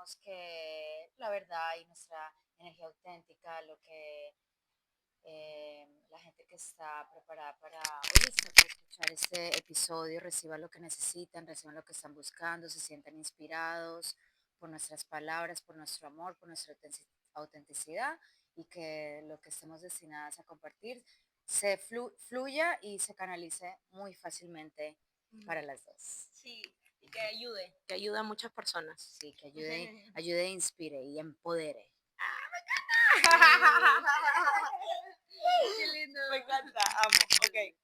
creemos que la verdad y nuestra energía auténtica, lo que la gente que está preparada para o lista para escuchar este episodio reciba lo que necesitan, reciban lo que están buscando, se sientan inspirados por nuestras palabras, por nuestro amor, por nuestra autenticidad y que lo que estemos destinadas a compartir se fluya y se canalice muy fácilmente para las dos. Sí, y que ayude a muchas personas. Sí, que ayude, ayude, inspire y empodere. Qué lindo. Me encanta, amo. Ok.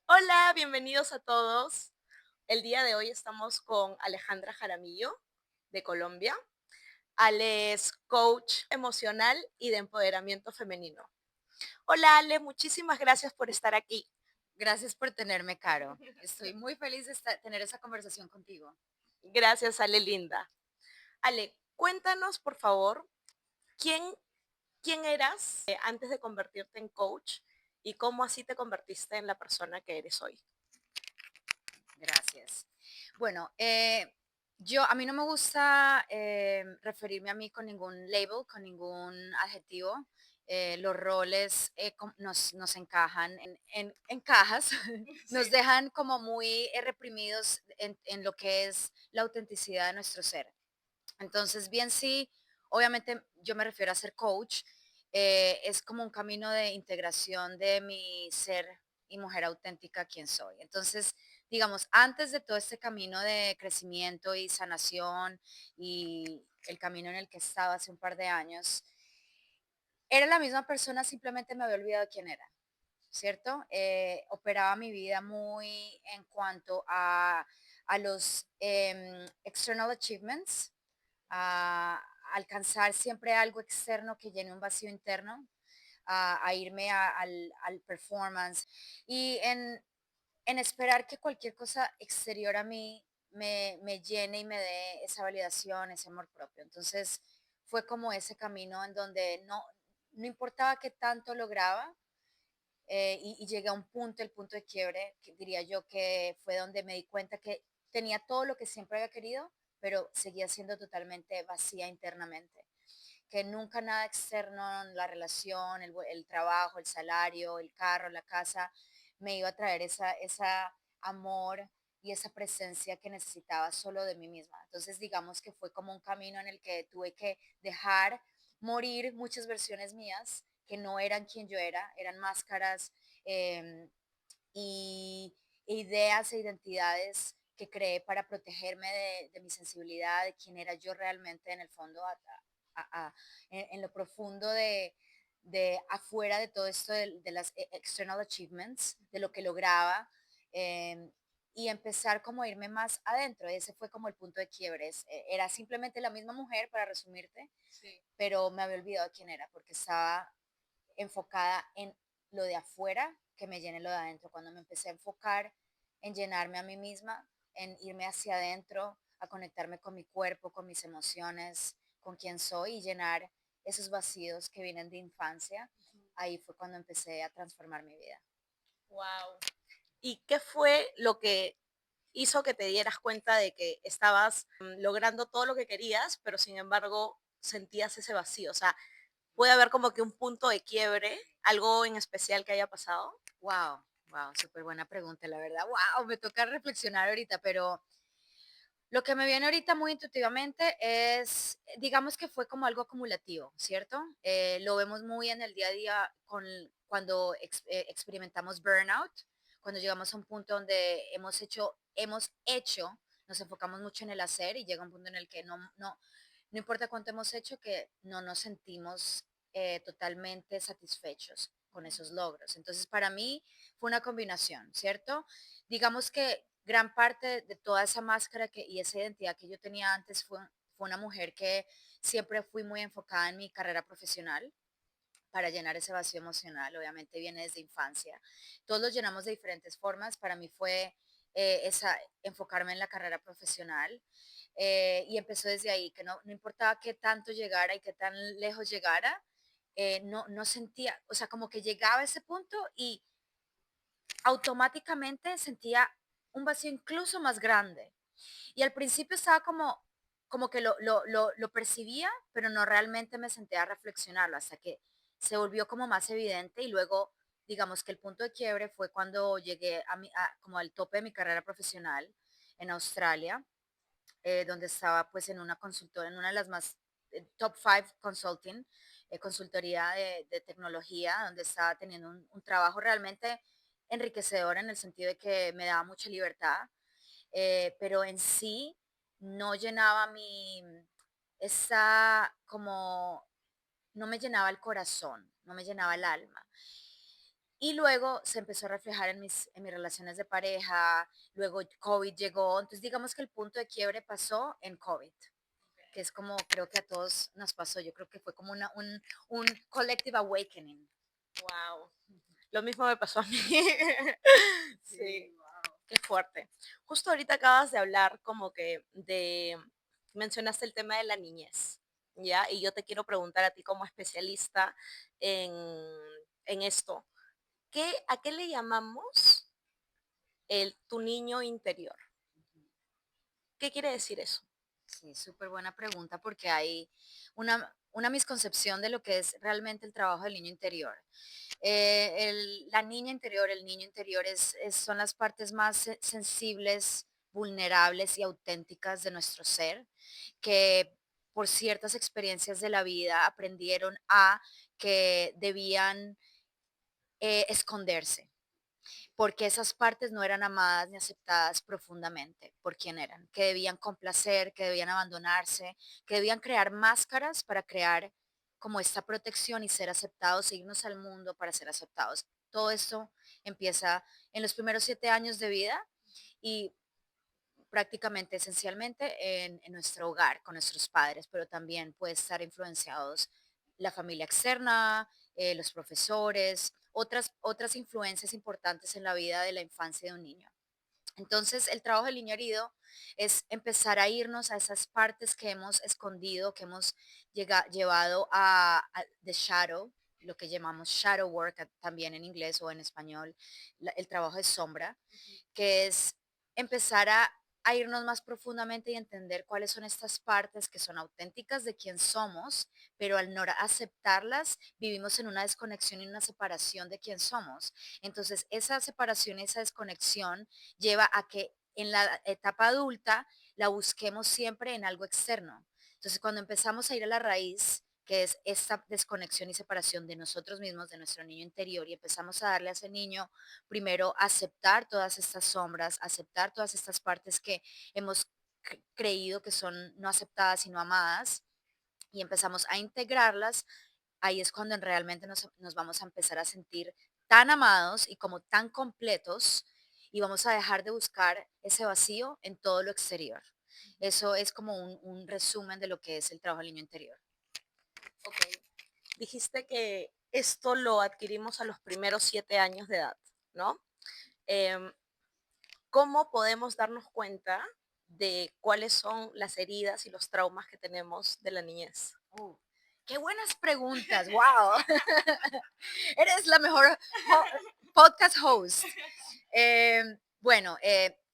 Hola, bienvenidos a todos. El día de hoy estamos con Alejandra Jaramillo, de Colombia. Ale es coach emocional y de empoderamiento femenino. Hola, Ale, muchísimas gracias por estar aquí. Gracias por tenerme, Caro. Estoy muy feliz de tener esa conversación contigo. Gracias, Ale linda. Ale, cuéntanos, por favor, quién, quién eras antes de convertirte en coach y cómo así te convertiste en la persona que eres hoy. Gracias. Bueno, a mí no me gusta referirme a mí con ningún label, con ningún adjetivo. Los roles nos encajan en cajas, nos dejan como muy reprimidos en lo que es la autenticidad de nuestro ser. Entonces, bien sí, obviamente yo me refiero a ser coach, es como un camino de integración de mi ser y mujer auténtica quien soy. Entonces, digamos, antes de todo este camino de crecimiento y sanación y el camino en el que estaba hace un par de años, era la misma persona, simplemente me había olvidado quién era. ¿Cierto? Operaba mi vida muy en cuanto a los external achievements, a alcanzar siempre algo externo que llene un vacío interno, a irme al performance y en esperar que cualquier cosa exterior a mí me llene y me dé esa validación, ese amor propio. Entonces fue como ese camino en donde no importaba qué tanto lograba, y llegué a un punto, el punto de quiebre, que diría yo que fue donde me di cuenta que tenía todo lo que siempre había querido, pero seguía siendo totalmente vacía internamente, que nunca nada externo, la relación, el trabajo, el salario, el carro, la casa, me iba a traer esa amor y esa presencia que necesitaba solo de mí misma. Entonces, digamos que fue como un camino en el que tuve que dejar morir muchas versiones mías que no eran quien yo era, eran máscaras eh, y ideas e identidades que creé para protegerme de mi sensibilidad, de quién era yo realmente en el fondo, en lo profundo de afuera de todo esto de las external achievements, de lo que lograba, eh, y empezar como a irme más adentro. Ese fue como el punto de quiebres. Era simplemente la misma mujer, para resumirte, Sí. pero me había olvidado quién era porque estaba enfocada en lo de afuera que me llene lo de adentro. Cuando me empecé a enfocar en llenarme a mí misma, en irme hacia adentro, a conectarme con mi cuerpo, con mis emociones, con quién soy y llenar esos vacíos que vienen de infancia, ahí fue cuando empecé a transformar mi vida. Wow. ¿Y qué fue lo que hizo que te dieras cuenta de que estabas logrando todo lo que querías, pero sin embargo sentías ese vacío? O sea, puede haber como que un punto de quiebre, algo en especial que haya pasado. Wow, wow, súper buena pregunta, la verdad. Wow, me toca reflexionar ahorita, pero lo que me viene ahorita muy intuitivamente es, digamos que fue como algo acumulativo, ¿cierto? Lo vemos muy en el día a día cuando experimentamos burnout, cuando llegamos a un punto donde nos enfocamos mucho en el hacer y llega un punto en el que no importa cuánto hemos hecho, que no nos sentimos totalmente satisfechos con esos logros. Entonces, para mí fue una combinación, ¿cierto? Digamos que gran parte de toda esa máscara y esa identidad que yo tenía antes fue una mujer que siempre fui muy enfocada en mi carrera profesional para llenar ese vacío emocional. Obviamente viene desde infancia. Todos lo llenamos de diferentes formas. Para mí fue enfocarme en la carrera profesional, y empezó desde ahí, que no importaba qué tanto llegara y qué tan lejos llegara, no sentía, o sea, como que llegaba a ese punto y automáticamente sentía un vacío incluso más grande. Y al principio estaba como, como que lo percibía, pero no realmente me senté a reflexionarlo hasta que se volvió como más evidente y luego, digamos que el punto de quiebre fue cuando llegué como al tope de mi carrera profesional en Australia, donde estaba pues en una consultora, en una de las más top five consulting, consultoría de tecnología, donde estaba teniendo un trabajo realmente enriquecedor en el sentido de que me daba mucha libertad, pero en sí no llenaba esa como, no me llenaba el corazón, no me llenaba el alma. Y luego se empezó a reflejar en mis relaciones de pareja, luego COVID llegó, entonces digamos que el punto de quiebre pasó en COVID, que es como creo que a todos nos pasó, yo creo que fue como un collective awakening. Wow. Lo mismo me pasó a mí. Sí, Wow. qué fuerte. Justo ahorita acabas de hablar como que mencionaste el tema de la niñez, ¿ya? Y yo te quiero preguntar a ti como especialista en, en esto, ¿a qué le llamamos tu niño interior? ¿Qué quiere decir eso? Sí, súper buena pregunta porque hay una misconcepción de lo que es realmente el trabajo del niño interior. La niña interior, el niño interior son las partes más sensibles, vulnerables y auténticas de nuestro ser, que por ciertas experiencias de la vida aprendieron a que debían esconderse porque esas partes no eran amadas ni aceptadas profundamente por quien eran, que debían complacer, que debían abandonarse, que debían crear máscaras para crear como esta protección y ser aceptados, e irnos al mundo para ser aceptados. Todo esto empieza en los primeros 7 años de vida y prácticamente esencialmente en nuestro hogar, con nuestros padres, pero también puede estar influenciados la familia externa, los profesores, otras influencias importantes en la vida de la infancia de un niño. Entonces, el trabajo del niño herido es empezar a irnos a esas partes que hemos escondido, que hemos llevado a the shadow, lo que llamamos shadow work también en inglés o en español, el trabajo de sombra, que es empezar a irnos más profundamente y entender cuáles son estas partes que son auténticas de quién somos, pero al no aceptarlas, vivimos en una desconexión y una separación de quién somos. Entonces, esa separación y esa desconexión lleva a que en la etapa adulta la busquemos siempre en algo externo. Entonces, cuando empezamos a ir a la raíz, que es esta desconexión y separación de nosotros mismos, de nuestro niño interior, y empezamos a darle a ese niño primero aceptar todas estas sombras, aceptar todas estas partes que hemos creído que son no aceptadas y no amadas, y empezamos a integrarlas, ahí es cuando realmente nos vamos a empezar a sentir tan amados y como tan completos y vamos a dejar de buscar ese vacío en todo lo exterior. Eso es como un resumen de lo que es el trabajo del niño interior. Ok. Dijiste que esto lo adquirimos a los primeros 7 años de edad, ¿no? Em, ¿Cómo podemos darnos cuenta de cuáles son las heridas y los traumas que tenemos de la niñez? Uh, ¡Qué buenas preguntas! ¡Wow! Eres la mejor podcast host. Bueno,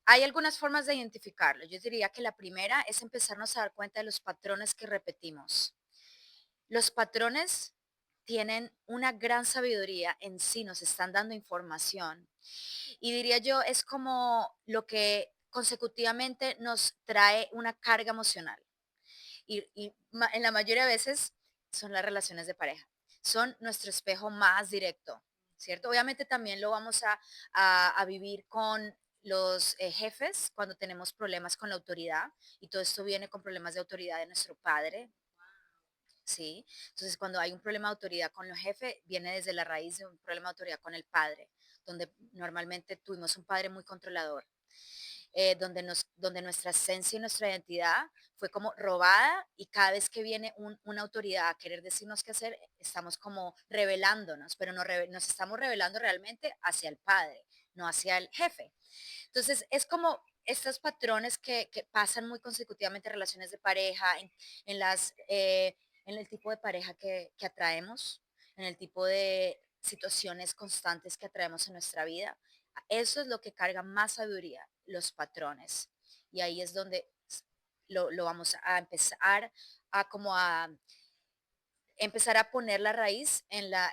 hay algunas formas de identificarlo. Yo diría que la primera es empezarnos a dar cuenta de los patrones que repetimos. Los patrones tienen una gran sabiduría en sí, nos están dando información. Y diría yo, es como lo que consecutivamente nos trae una carga emocional. Y en la mayoría de veces son las relaciones de pareja. Son nuestro espejo más directo, ¿cierto? Obviamente también lo vamos a vivir con los jefes cuando tenemos problemas con la autoridad y todo esto viene con problemas de autoridad de nuestro padre, ¿sí? Entonces cuando hay un problema de autoridad con los jefes viene desde la raíz de un problema de autoridad con el padre, donde normalmente tuvimos un padre muy controlador, donde nuestra esencia y nuestra identidad fue como robada y cada vez que viene una autoridad a querer decirnos qué hacer, estamos como revelándonos, pero nos estamos revelando realmente hacia el padre, no hacia el jefe. Entonces, es como estos patrones que pasan muy consecutivamente en relaciones de pareja, en el tipo de pareja que atraemos, en el tipo de situaciones constantes que atraemos en nuestra vida. Eso es lo que carga más sabiduría, los patrones. Y ahí es donde lo vamos a empezar a como a empezar a poner la raíz en la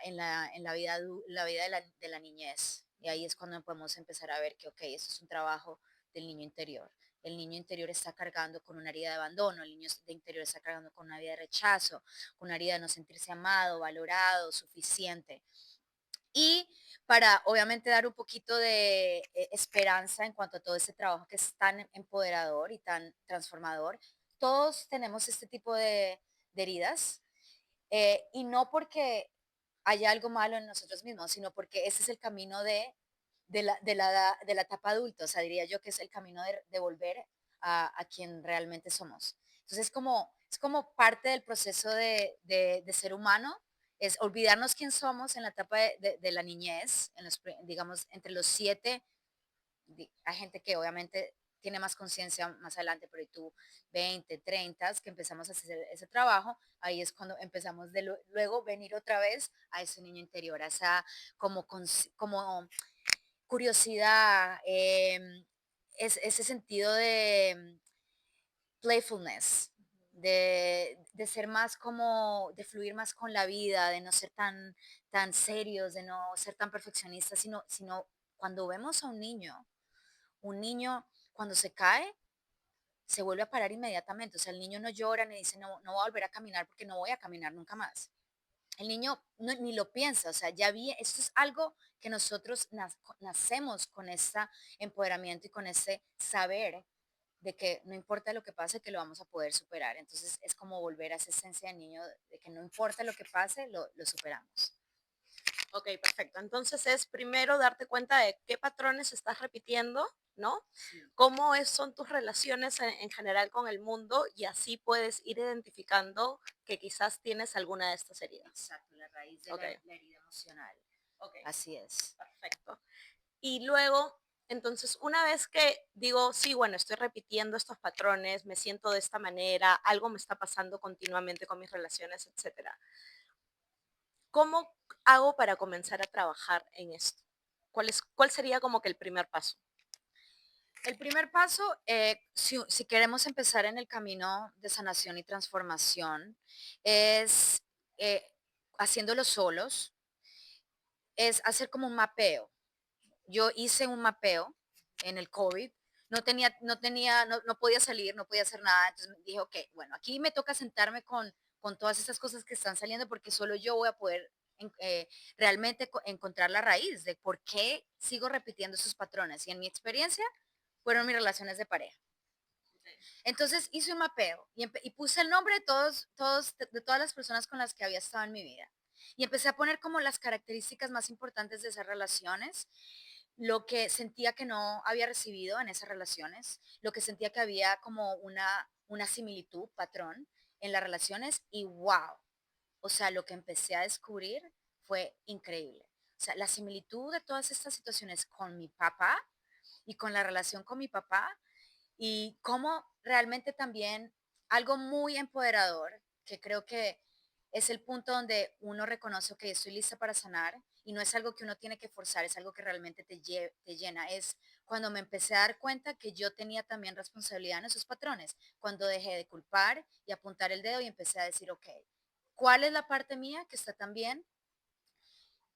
vida, la vida de la niñez. Y ahí es cuando podemos empezar a ver que, ok, eso es un trabajo del niño interior. El niño interior está cargando con una herida de abandono, el niño de interior está cargando con una herida de rechazo, con una herida de no sentirse amado, valorado, suficiente. Y para obviamente dar un poquito de esperanza en cuanto a todo ese trabajo que es tan empoderador y tan transformador, todos tenemos este tipo de heridas y no porque haya algo malo en nosotros mismos, sino porque ese es el camino de la etapa adulta, o sea, diría yo que es el camino de volver a quien realmente somos. Entonces, es como parte del proceso de ser humano, es olvidarnos quién somos en la etapa de la niñez, digamos, entre los 7 hay gente que obviamente tiene más conciencia más adelante, pero y tú 20, 30, que empezamos a hacer ese trabajo, ahí es cuando empezamos luego venir otra vez a ese niño interior, a esa como curiosidad, ese sentido de playfulness, de ser más como, de fluir más con la vida, de no ser tan serios, de no ser tan perfeccionistas, sino cuando vemos a un niño cuando se cae, se vuelve a parar inmediatamente. O sea, el niño no llora ni dice, no, no voy a volver a caminar porque no voy a caminar nunca más. El niño ni lo piensa, o sea, esto es algo que nosotros nacemos con este empoderamiento y con ese saber de que no importa lo que pase, que lo vamos a poder superar. Entonces es como volver a esa esencia de niño, de que no importa lo que pase, lo superamos. Ok, perfecto. Entonces es primero darte cuenta de qué patrones estás repitiendo, ¿no? Sí. Cómo son tus relaciones en general con el mundo y así puedes ir identificando que quizás tienes alguna de estas heridas. Exacto, la raíz de Ok, la herida emocional. ok, Así es. perfecto. Y luego, entonces, una vez que digo, sí, bueno, estoy repitiendo estos patrones, me siento de esta manera, algo me está pasando continuamente con mis relaciones, etcétera. ¿Cómo hago para comenzar a trabajar en esto? ¿Cuál sería como que el primer paso? El primer paso, si queremos empezar en el camino de sanación y transformación, es haciéndolo solos, es hacer como un mapeo. Yo hice un mapeo en el COVID, no podía salir, no podía hacer nada, entonces dije, ok, bueno, aquí me toca sentarme con todas estas cosas que están saliendo porque solo yo voy a poder realmente encontrar la raíz de por qué sigo repitiendo esos patrones. Y en mi experiencia fueron mis relaciones de pareja. Entonces hice un mapeo y puse el nombre de todas las personas con las que había estado en mi vida. Y empecé a poner como las características más importantes de esas relaciones, lo que sentía que no había recibido en esas relaciones, lo que sentía que había como una similitud, patrón en las relaciones y wow, o sea, lo que empecé a descubrir fue increíble. O sea, la similitud de todas estas situaciones con mi papá y con la relación con mi papá y cómo realmente también algo muy empoderador, que creo que es el punto donde uno reconoce que estoy lista para sanar y no es algo que uno tiene que forzar, es algo que realmente te llena. Es cuando me empecé a dar cuenta que yo tenía también responsabilidad en esos patrones, cuando dejé de culpar y apuntar el dedo y empecé a decir, ok, ¿cuál es la parte mía que está también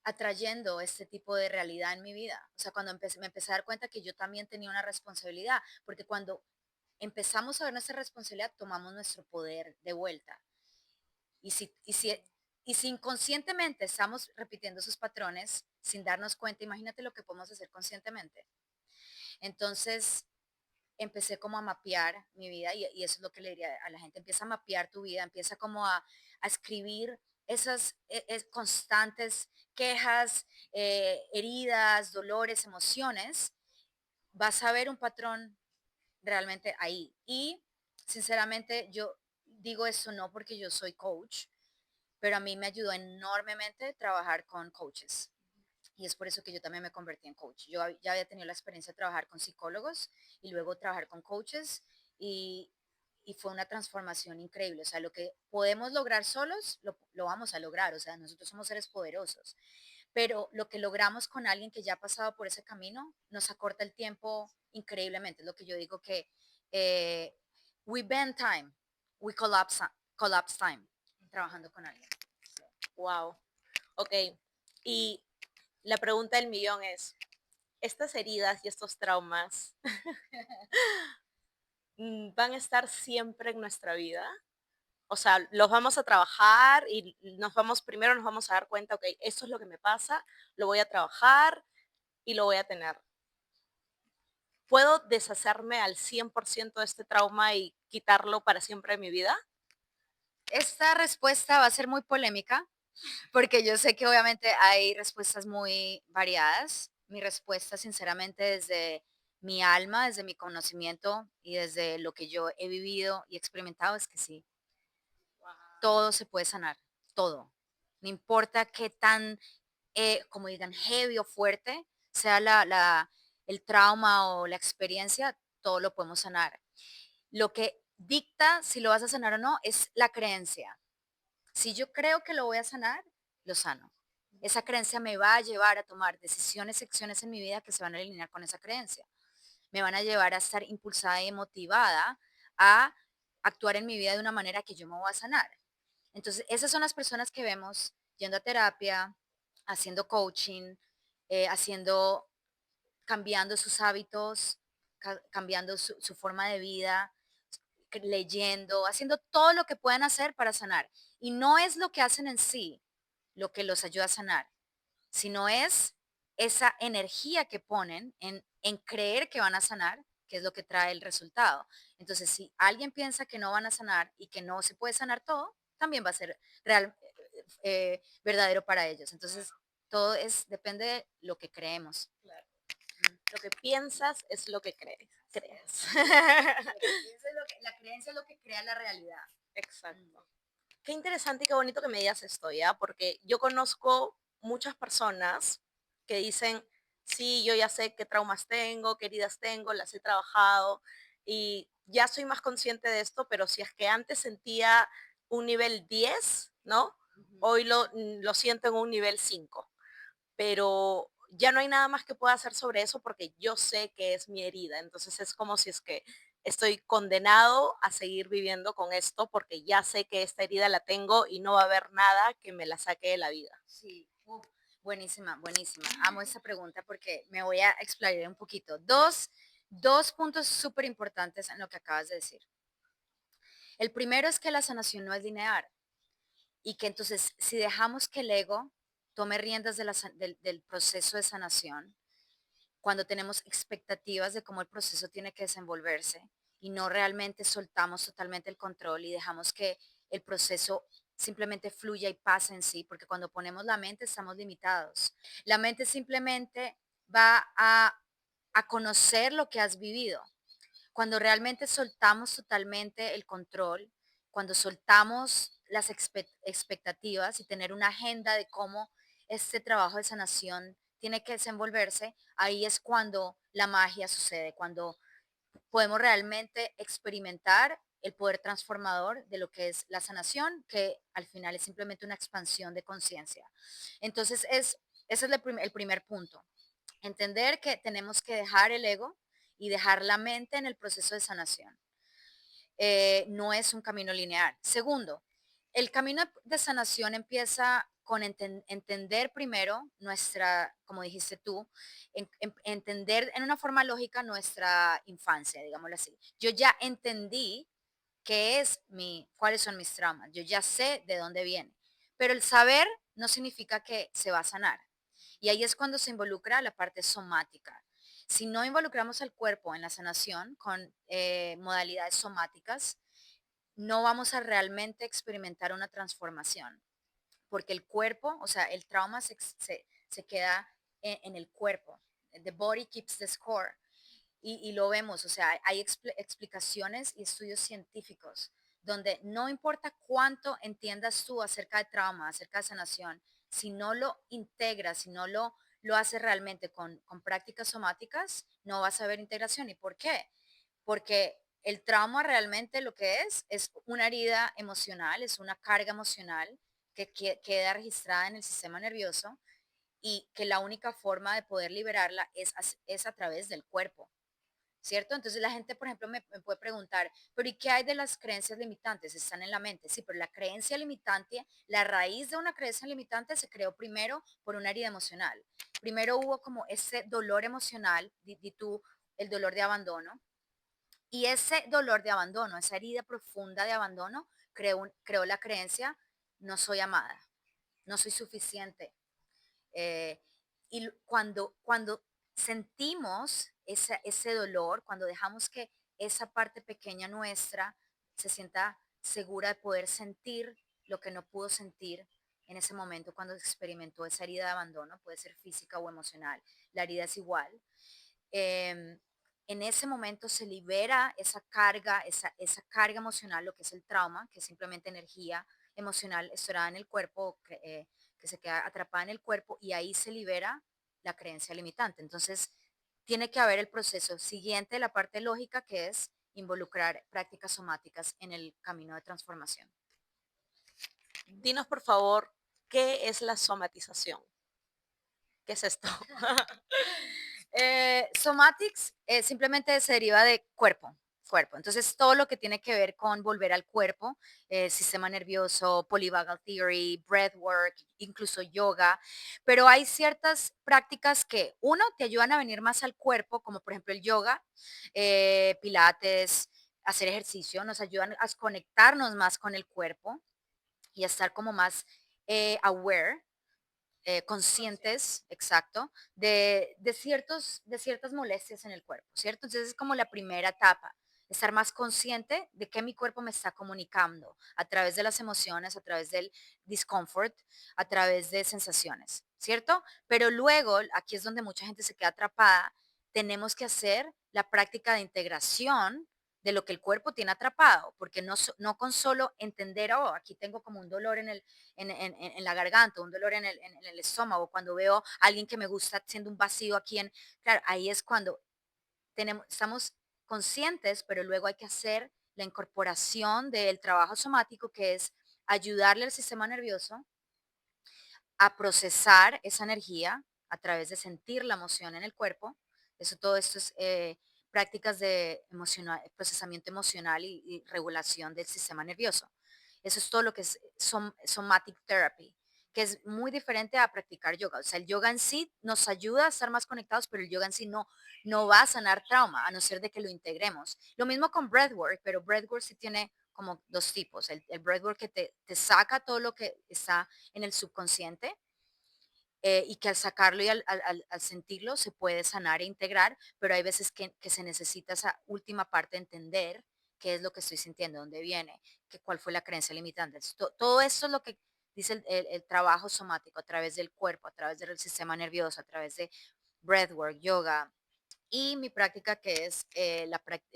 atrayendo este tipo de realidad en mi vida? O sea, cuando me empecé a dar cuenta que yo también tenía una responsabilidad, porque cuando empezamos a ver nuestra responsabilidad, tomamos nuestro poder de vuelta. Y si inconscientemente estamos repitiendo esos patrones sin darnos cuenta, imagínate lo que podemos hacer conscientemente. Entonces, empecé como a mapear mi vida y eso es lo que le diría a la gente, empieza a mapear tu vida, empieza como a escribir esas constantes quejas, heridas, dolores, emociones, vas a ver un patrón realmente ahí. Y sinceramente yo digo esto no porque yo soy coach, pero a mí me ayudó enormemente trabajar con coaches. Y es por eso que yo también me convertí en coach. Yo ya había tenido la experiencia de trabajar con psicólogos y luego trabajar con coaches y, y fue una transformación increíble. O sea, lo que podemos lograr solos, lo vamos a lograr. O sea, nosotros somos seres poderosos. Pero lo que logramos con alguien que ya ha pasado por ese camino nos acorta el tiempo increíblemente. Es lo que yo digo que eh, we bend time, we collapse time, trabajando con alguien. Wow. Ok. Y la pregunta del millón es, ¿estas heridas y estos traumas van a estar siempre en nuestra vida? O sea, los vamos a trabajar y primero nos vamos a dar cuenta, ok, esto es lo que me pasa, lo voy a trabajar y lo voy a tener. ¿Puedo deshacerme al 100% de este trauma y quitarlo para siempre de mi vida? Esta respuesta va a ser muy polémica porque yo sé que obviamente hay respuestas muy variadas. Mi respuesta, sinceramente, desde mi alma, desde mi conocimiento y desde lo que yo he vivido y experimentado es que sí, todo se puede sanar, todo. No importa qué tan, como digan, heavy o fuerte sea el trauma o la experiencia, todo lo podemos sanar. Lo que dicta si lo vas a sanar o no es la creencia. Si yo creo que lo voy a sanar, lo sano. Esa creencia me va a llevar a tomar decisiones, acciones en mi vida que se van a alinear con esa creencia. Me van a llevar a estar impulsada y motivada a actuar en mi vida de una manera que yo me voy a sanar. Entonces, esas son las personas que vemos yendo a terapia, haciendo coaching, haciendo, cambiando sus hábitos, cambiando su forma de vida, leyendo, haciendo todo lo que puedan hacer para sanar. Y no es lo que hacen en sí lo que los ayuda a sanar, sino es esa energía que ponen en creer que van a sanar, que es lo que trae el resultado. Entonces, si alguien piensa que no van a sanar y que no se puede sanar todo, también va a ser real, verdadero para ellos. Entonces, todo depende de lo que creemos. Claro. Lo que piensas es lo que crees. La creencia es lo que crea la realidad. Exacto. Qué interesante y qué bonito que me digas esto, ¿ya? Porque yo conozco muchas personas que dicen, sí, yo ya sé qué traumas tengo, qué heridas tengo, las he trabajado y ya soy más consciente de esto, pero si es que antes sentía un nivel 10, ¿no? Ujú. Hoy lo siento en un nivel 5, pero ya no hay nada más que pueda hacer sobre eso porque yo sé que es mi herida. Entonces es como si es que estoy condenado a seguir viviendo con esto porque ya sé que esta herida la tengo y no va a haber nada que me la saque de la vida. Sí, buenísima, buenísima. Amo esta pregunta porque me voy a explayar un poquito. Dos puntos súper importantes en lo que acabas de decir. El primero es que la sanación no es lineal y que entonces si dejamos que el ego tome riendas del proceso de sanación, cuando tenemos expectativas de cómo el proceso tiene que desenvolverse y no realmente soltamos totalmente el control y dejamos que el proceso simplemente fluya y pase en sí, porque cuando ponemos la mente estamos limitados. La mente simplemente va a conocer lo que has vivido. Cuando realmente soltamos totalmente el control, cuando soltamos las expectativas y tener una agenda de cómo este trabajo de sanación tiene que desenvolverse, ahí es cuando la magia sucede, cuando podemos realmente experimentar el poder transformador de lo que es la sanación, que al final es simplemente una expansión de conciencia. Entonces, ese es el primer punto. Entender que tenemos que dejar el ego y dejar la mente en el proceso de sanación. No es un camino lineal. Segundo, el camino de sanación empieza con entender primero nuestra, como dijiste tú, entender en una forma lógica nuestra infancia, digámoslo así. Yo ya entendí cuáles son mis traumas, yo ya sé de dónde viene, pero el saber no significa que se va a sanar. Y ahí es cuando se involucra la parte somática. Si no involucramos al cuerpo en la sanación con modalidades somáticas, no vamos a realmente experimentar una transformación, porque el cuerpo, o sea, el trauma se queda en el cuerpo. The body keeps the score. Y lo vemos, o sea, hay explicaciones y estudios científicos donde no importa cuánto entiendas tú acerca de trauma, acerca de sanación, si no lo integras, si no lo haces realmente con prácticas somáticas, no vas a ver integración. ¿Y por qué? Porque el trauma realmente lo que es una herida emocional, es una carga emocional que queda registrada en el sistema nervioso y que la única forma de poder liberarla es a través del cuerpo. ¿cierto? Entonces la gente, por ejemplo, me puede preguntar, pero ¿y qué hay de las creencias limitantes? Están en la mente. Sí, pero la creencia limitante, la raíz de una creencia limitante se creó primero por una herida emocional. Primero hubo como ese dolor emocional, di tú, el dolor de abandono, y ese dolor de abandono, esa herida profunda de abandono, creó la creencia, no soy amada, no soy suficiente, eh, y cuando sentimos ese dolor, cuando dejamos que esa parte pequeña nuestra se sienta segura de poder sentir lo que no pudo sentir en ese momento cuando experimentó esa herida de abandono, puede ser física o emocional, la herida es igual. em, en ese momento se libera esa carga emocional, lo que es el trauma, que es simplemente energía emocional estorada en el cuerpo, que se queda atrapada en el cuerpo y ahí se libera la creencia limitante. Entonces, tiene que haber el proceso siguiente, la parte lógica, que es involucrar prácticas somáticas en el camino de transformación. Dinos, por favor, ¿qué es la somatización? ¿Qué es esto? Somatics simplemente se deriva de cuerpo, cuerpo. Entonces, todo lo que tiene que ver con volver al cuerpo, sistema nervioso, polyvagal theory, breathwork, incluso yoga. Pero hay ciertas prácticas que, uno, te ayudan a venir más al cuerpo, como por ejemplo el yoga, pilates, hacer ejercicio, nos ayudan a conectarnos más con el cuerpo y a estar como más aware, conscientes, exacto, de ciertas molestias en el cuerpo, ¿cierto? Entonces es como la primera etapa, estar más consciente de que mi cuerpo me está comunicando a través de las emociones, a través del discomfort, a través de sensaciones, ¿cierto? Pero luego, aquí es donde mucha gente se queda atrapada, tenemos que hacer la práctica de integración de lo que el cuerpo tiene atrapado, porque no con solo entender, oh, aquí tengo como un dolor en la garganta, un dolor en el estómago, cuando veo a alguien que me gusta haciendo un vacío aquí claro, ahí es cuando estamos conscientes, pero luego hay que hacer la incorporación del trabajo somático, que es ayudarle al sistema nervioso a procesar esa energía a través de sentir la emoción en el cuerpo. Todo esto es prácticas de procesamiento emocional y regulación del sistema nervioso. Eso es todo lo que es somatic therapy, que es muy diferente a practicar yoga. O sea, el yoga en sí nos ayuda a estar más conectados, pero el yoga en sí no va a sanar trauma, a no ser de que lo integremos. Lo mismo con breathwork, pero breathwork sí tiene como dos tipos. El breathwork que te saca todo lo que está en el subconsciente, y que al sacarlo y al sentirlo se puede sanar e integrar, pero hay veces que se necesita esa última parte de entender qué es lo que estoy sintiendo, dónde viene, cuál fue la creencia limitante. Entonces, todo esto es lo que dice el trabajo somático a través del cuerpo, a través del sistema nervioso, a través de breathwork, yoga y mi práctica que es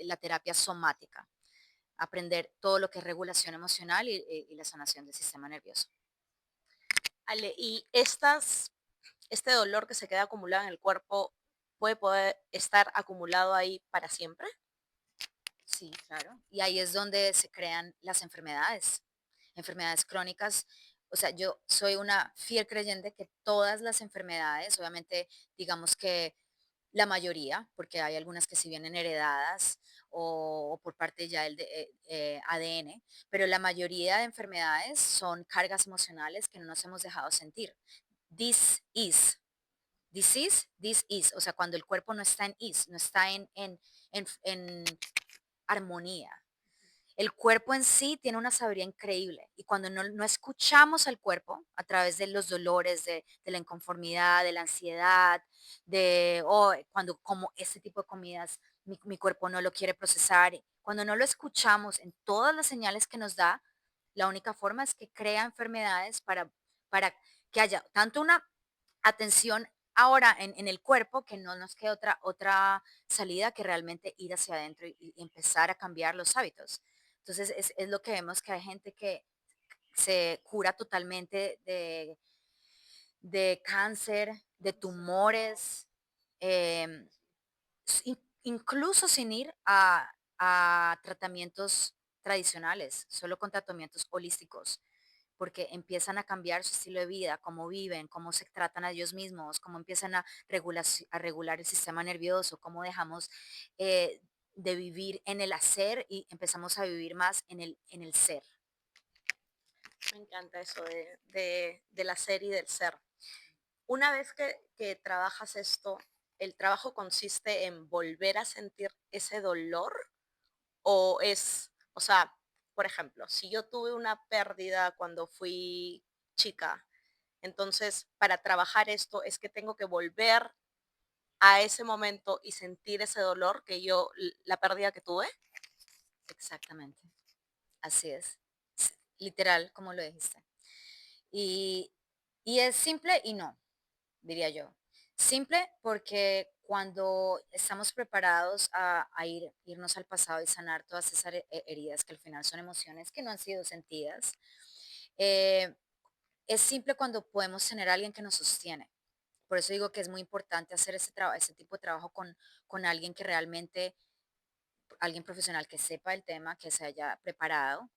la terapia somática, aprender todo lo que es regulación emocional y la sanación del sistema nervioso. Ale, ¿y este dolor que se queda acumulado en el cuerpo puede poder estar acumulado ahí para siempre? Sí, claro. Y ahí es donde se crean las enfermedades, enfermedades crónicas. O sea, yo soy una fiel creyente que todas las enfermedades, obviamente, digamos que la mayoría, porque hay algunas que sí vienen heredadas o por parte ya del ADN, pero la mayoría de enfermedades son cargas emocionales que no nos hemos dejado sentir. This is, this is, o sea, cuando el cuerpo no está en is, no está en armonía. El cuerpo en sí tiene una sabiduría increíble y cuando no escuchamos al cuerpo a través de los dolores, de la inconformidad, de la ansiedad, cuando como este tipo de comidas, mi cuerpo no lo quiere procesar, cuando no lo escuchamos en todas las señales que nos da, la única forma es que crea enfermedades para que haya tanto una atención ahora en el cuerpo, que no nos quede otra salida que realmente ir hacia adentro y empezar a cambiar los hábitos. Entonces es lo que vemos que hay gente que se cura totalmente de cáncer, de tumores, em, incluso sin ir a tratamientos tradicionales, solo con tratamientos holísticos, porque empiezan a cambiar su estilo de vida, cómo viven, cómo se tratan a ellos mismos, cómo empiezan a regular el sistema nervioso, cómo dejamos eh, de vivir en el hacer y empezamos a vivir más en el ser. Me encanta eso del hacer y del ser. Una vez que trabajas esto, ¿el trabajo consiste en volver a sentir ese dolor? O es, o sea, por ejemplo, si yo tuve una pérdida cuando fui chica, entonces para trabajar esto es que tengo que volver a ese momento y sentir ese dolor la pérdida que tuve. Exactamente, así es. Literal, como lo dijiste. Y, y es simple y no, diría yo. Simple porque cuando estamos preparados irnos al pasado y sanar todas esas heridas que al final son emociones que no han sido sentidas, eh, es simple cuando podemos tener a alguien que nos sostiene. Por eso digo que es muy importante hacer ese tipo de trabajo con alguien que realmente, alguien profesional que sepa el tema, que se haya preparado.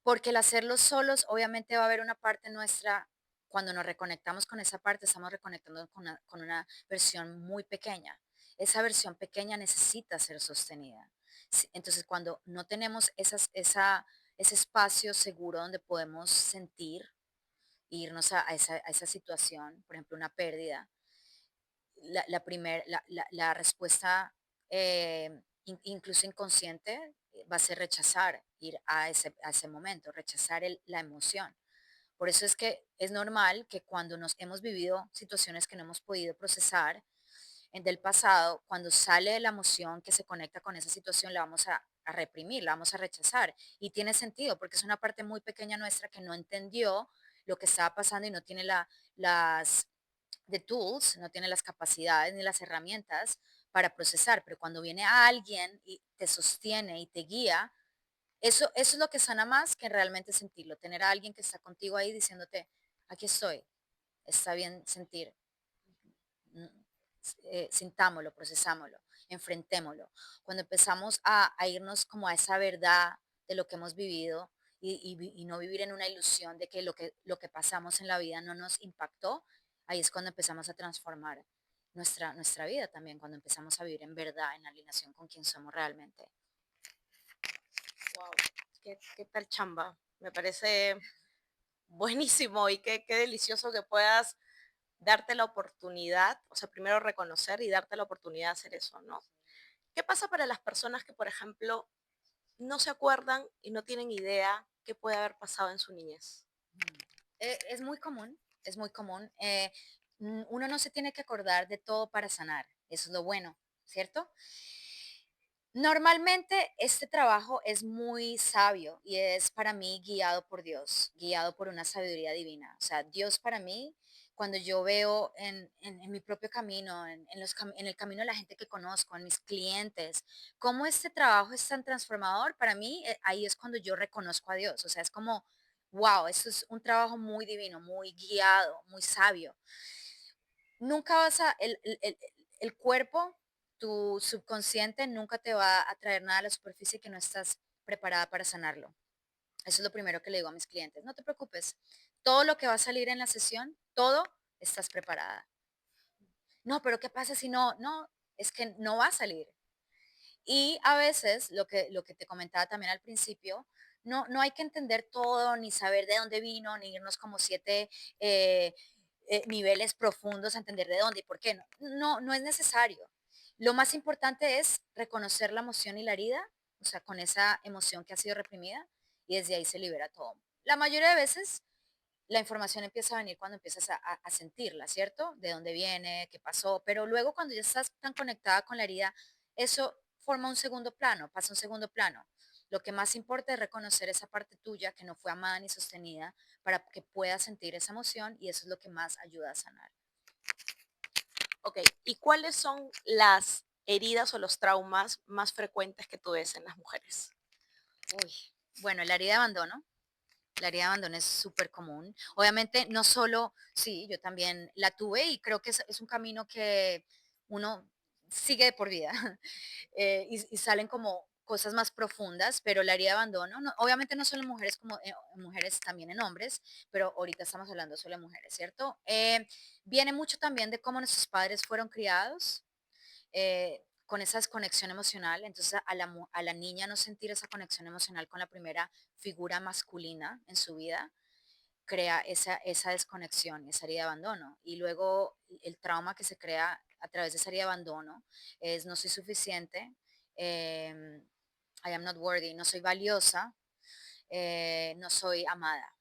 Porque el hacerlo solos, obviamente va a haber una parte nuestra, cuando nos reconectamos con esa parte, estamos reconectando con una versión muy pequeña. Esa versión pequeña necesita ser sostenida. Entonces, cuando no tenemos ese espacio seguro donde podemos sentir, irnos a esa situación, por ejemplo, una pérdida, la respuesta, incluso inconsciente, va a ser rechazar, ir a ese momento, rechazar la emoción. Por eso es que es normal que cuando nos hemos vivido situaciones que no hemos podido procesar del pasado, cuando sale la emoción que se conecta con esa situación, la vamos a reprimir, la vamos a rechazar. Y tiene sentido, porque es una parte muy pequeña nuestra que no entendió lo que estaba pasando y no tiene las de tools, no tiene las capacidades ni las herramientas para procesar, pero cuando viene a alguien y te sostiene y te guía, eso es lo que sana más que realmente sentirlo, tener a alguien que está contigo ahí diciéndote, aquí estoy, está bien sentir, mm, sintámoslo, procesámoslo, enfrentémoslo. Cuando empezamos a irnos como a esa verdad de lo que hemos vivido y no vivir en una ilusión de que lo que pasamos en la vida no nos impactó, ahí es cuando empezamos a transformar nuestra vida también, cuando empezamos a vivir en verdad, en alineación con quien somos realmente. Wow, qué tal chamba. Me parece buenísimo y qué delicioso que puedas darte la oportunidad, o sea, primero reconocer y darte la oportunidad de hacer eso, ¿no? ¿Qué pasa para las personas que, por ejemplo, no se acuerdan y no tienen idea qué puede haber pasado en su niñez? Es muy común, es muy común. Uno no se tiene que acordar de todo para sanar, eso es lo bueno, ¿cierto? Normalmente este trabajo es muy sabio y es para mí guiado por Dios, guiado por una sabiduría divina. O sea, Dios para mí, cuando yo veo en mi propio camino, en el camino de la gente que conozco, en mis clientes, cómo este trabajo es tan transformador, para mí ahí es cuando yo reconozco a Dios. O sea, es como, wow, esto es un trabajo muy divino, muy guiado, muy sabio. Nunca vas a, el cuerpo, tu subconsciente nunca te va a traer nada a la superficie que no estás preparada para sanarlo. Eso es lo primero que le digo a mis clientes. No te preocupes. Todo lo que va a salir en la sesión, todo estás preparada. No, pero ¿qué pasa si no? No, es que no va a salir. Y a veces, lo que te comentaba también al principio, no hay que entender todo, ni saber de dónde vino, ni irnos como siete eh, niveles profundos a entender de dónde y por qué. No es necesario. Lo más importante es reconocer la emoción y la herida, o sea, con esa emoción que ha sido reprimida, y desde ahí se libera todo. La mayoría de veces la información empieza a venir cuando empiezas a sentirla, ¿cierto? De dónde viene, qué pasó, pero luego cuando ya estás tan conectada con la herida, eso forma un segundo plano, pasa un segundo plano. Lo que más importa es reconocer esa parte tuya que no fue amada ni sostenida para que puedas sentir esa emoción y eso es lo que más ayuda a sanar. Ok, ¿y cuáles son las heridas o los traumas más frecuentes que tú ves en las mujeres? Uy, bueno, la herida de abandono. La herida de abandono es súper común. Obviamente, no solo, sí, yo también la tuve y creo que es un camino que uno sigue de por vida. Y salen como cosas más profundas, pero la herida de abandono, obviamente no solo en mujeres, como mujeres también en hombres, pero ahorita estamos hablando solo de mujeres, ¿cierto? Viene mucho también de cómo nuestros padres fueron criados, con esa desconexión emocional, entonces a la niña no sentir esa conexión emocional con la primera figura masculina en su vida, crea esa desconexión, esa herida de abandono. Y luego el trauma que se crea a través de esa herida de abandono es no soy suficiente, em, I am not worthy, no soy valiosa, no soy amada.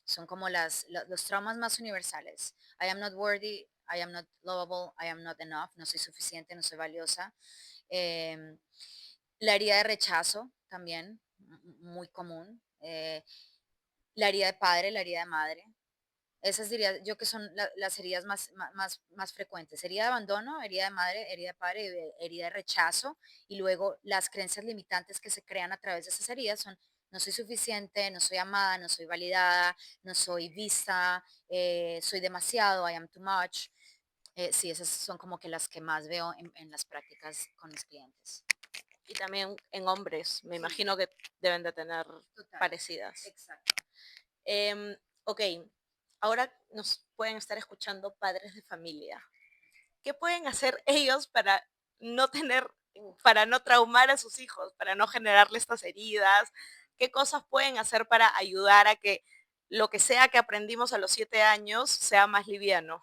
Son como los traumas más universales. I am not worthy, I am not lovable, I am not enough, no soy suficiente, no soy valiosa. Em, la herida de rechazo también, muy común. La herida de padre, la herida de madre. Esas diría yo que son las heridas más frecuentes. Herida de abandono, herida de madre, herida de padre, herida de rechazo. Y luego las creencias limitantes que se crean a través de esas heridas son no soy suficiente, no soy amada, no soy validada, no soy vista, soy demasiado, I am too much. Sí, esas son como que las que más veo en las prácticas con mis clientes. Y también en hombres, me Sí, imagino que deben de tener total, parecidas. exacto. Ok, ahora nos pueden estar escuchando padres de familia. ¿Qué pueden hacer ellos para no tener, para no traumar a sus hijos, para no generarle estas heridas? ¿Qué cosas pueden hacer para ayudar a que lo que sea que aprendimos a los 7 años sea más liviano?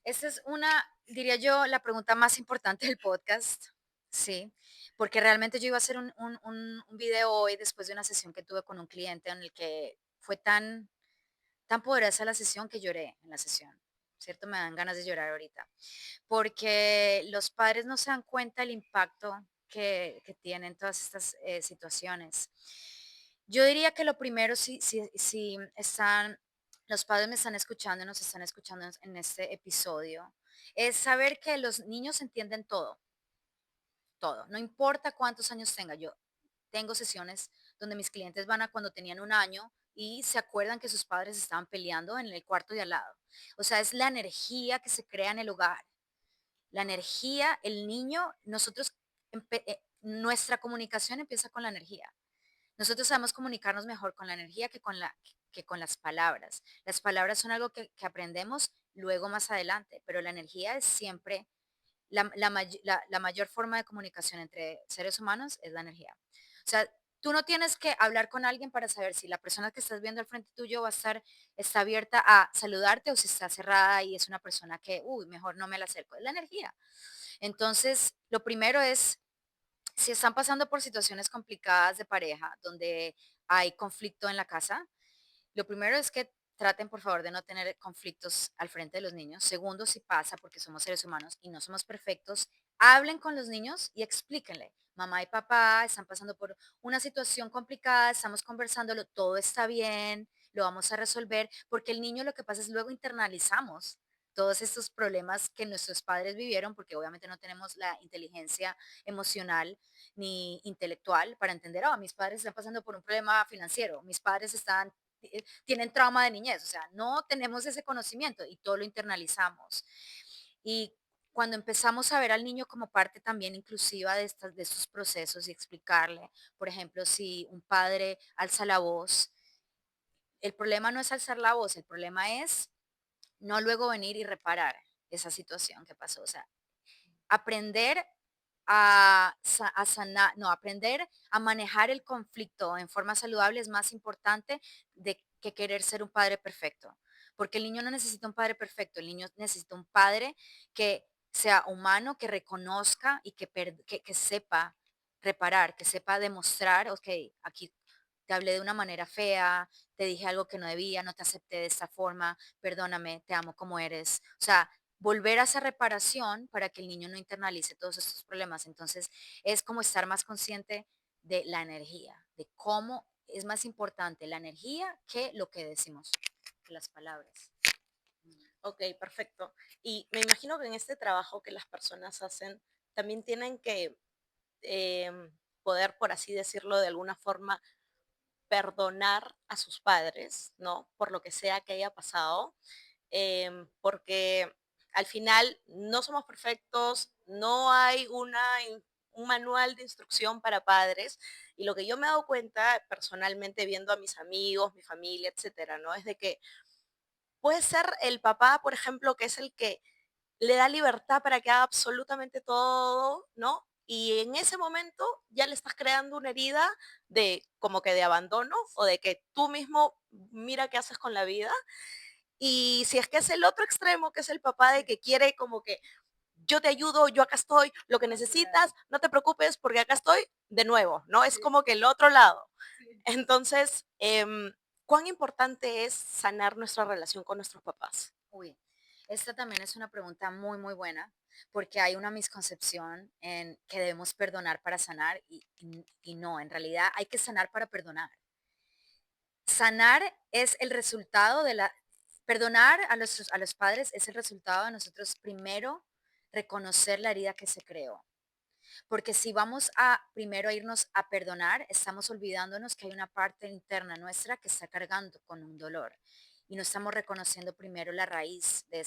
Esa es una, diría yo, la pregunta más importante del podcast, sí, porque realmente yo iba a hacer un video hoy después de una sesión que tuve con un cliente en el que fue tan poderosa la sesión que lloré en la sesión, ¿cierto? Me dan ganas de llorar ahorita, porque los padres no se dan cuenta del impacto que tienen todas estas situaciones. Yo diría que lo primero, si están, los padres me están escuchando, nos están escuchando en este episodio, es saber que los niños entienden todo, todo. No importa cuántos años tenga. Yo tengo sesiones donde mis clientes van a cuando tenían 1 año y se acuerdan que sus padres estaban peleando en el cuarto de al lado. O sea, es la energía que se crea en el hogar. La energía, el niño, nuestra comunicación empieza con la energía. Nosotros sabemos comunicarnos mejor con la energía que con las palabras. Las palabras son algo que aprendemos luego más adelante, pero la energía es siempre la mayor forma de comunicación entre seres humanos es la energía. O sea, tú no tienes que hablar con alguien para saber si la persona que estás viendo al frente tuyo está abierta a saludarte o si está cerrada y es una persona que, uy, mejor no me la acerco. Es la energía. Entonces, lo primero es, si están pasando por situaciones complicadas de pareja, donde hay conflicto en la casa, lo primero es que traten, por favor, de no tener conflictos al frente de los niños. Segundo, si pasa, porque somos seres humanos y no somos perfectos, hablen con los niños y explíquenle. Mamá y papá están pasando por una situación complicada, estamos conversándolo, todo está bien, lo vamos a resolver, porque el niño lo que pasa es luego internalizamos todos estos problemas que nuestros padres vivieron, porque obviamente no tenemos la inteligencia emocional ni intelectual para entender, oh, mis padres están pasando por un problema financiero, mis padres tienen trauma de niñez, o sea, no tenemos ese conocimiento y todo lo internalizamos. Y cuando empezamos a ver al niño como parte también inclusiva de estos procesos y explicarle, por ejemplo, si un padre alza la voz, el problema no es alzar la voz, el problema es no luego venir y reparar esa situación que pasó. O sea, aprender a sanar, no, aprender a manejar el conflicto en forma saludable es más importante que querer ser un padre perfecto. Porque el niño no necesita un padre perfecto, el niño necesita un padre que sea humano, que reconozca y que sepa reparar, que sepa demostrar, ok, aquí te hablé de una manera fea, te dije algo que no debía, no te acepté de esta forma, perdóname, te amo como eres. O sea, volver a esa reparación para que el niño no internalice todos estos problemas. Entonces, es como estar más consciente de la energía, de cómo es más importante la energía que lo que decimos, que las palabras. Ok, perfecto. Y me imagino que en este trabajo que las personas hacen, también tienen que poder, por así decirlo, de alguna forma, perdonar a sus padres, ¿no? Por lo que sea que haya pasado, porque al final no somos perfectos, no hay una un manual de instrucción para padres. Y lo que yo me he dado cuenta personalmente viendo a mis amigos, mi familia, etcétera, ¿no? Es de que puede ser el papá, por ejemplo, que es el que le da libertad para que haga absolutamente todo, ¿no? Y en ese momento ya le estás creando una herida de como que de abandono o de que tú mismo mira qué haces con la vida. Y si es que es el otro extremo, que es el papá de que quiere como que yo te ayudo, yo acá estoy, lo que necesitas, no te preocupes porque acá estoy de nuevo, ¿no? Es como que el otro lado. Entonces, ¿cuán importante es sanar nuestra relación con nuestros papás? Uy, esta también es una pregunta muy, muy buena, porque hay una misconcepción en que debemos perdonar para sanar y no, en realidad hay que sanar para perdonar. Sanar es el resultado de la... Perdonar a los padres es el resultado de nosotros primero reconocer la herida que se creó. Porque si vamos a primero irnos a perdonar, estamos olvidándonos que hay una parte interna nuestra que está cargando con un dolor. Y no estamos reconociendo primero la raíz de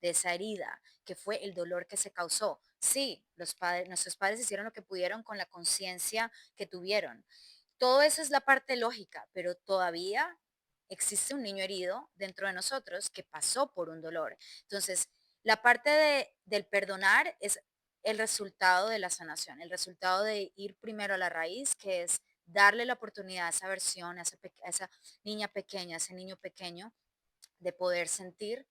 esa herida, que fue el dolor que se causó. Sí, nuestros padres hicieron lo que pudieron con la conciencia que tuvieron. Todo eso es la parte lógica, pero todavía existe un niño herido dentro de nosotros que pasó por un dolor. Entonces, la parte del perdonar es el resultado de la sanación, el resultado de ir primero a la raíz, que es darle la oportunidad a esa versión, a esa niña pequeña, a ese niño pequeño, de poder sentir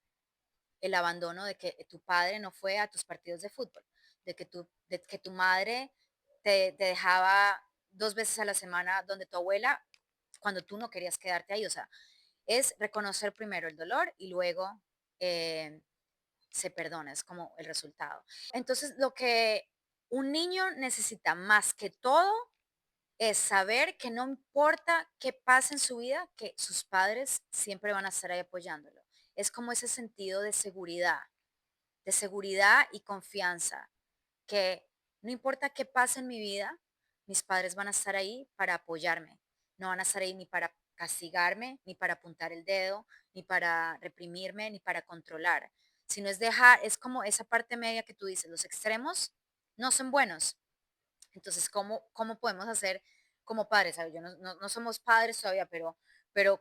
el abandono de que tu padre no fue a tus partidos de fútbol, de que tu madre te dejaba 2 veces a la semana donde tu abuela, cuando tú no querías quedarte ahí. O sea, es reconocer primero el dolor y luego eh, se perdona, es como el resultado. Entonces, lo que un niño necesita más que todo es saber que no importa qué pase en su vida, que sus padres siempre van a estar ahí apoyándolo. Es como ese sentido de seguridad y confianza, que no importa qué pase en mi vida, mis padres van a estar ahí para apoyarme. No van a estar ahí ni para castigarme, ni para apuntar el dedo, ni para reprimirme, ni para controlar. Sino es dejar, es como esa parte media que tú dices, los extremos no son buenos. Entonces, ¿cómo podemos hacer como padres? ¿Sabes? Yo no somos padres todavía, pero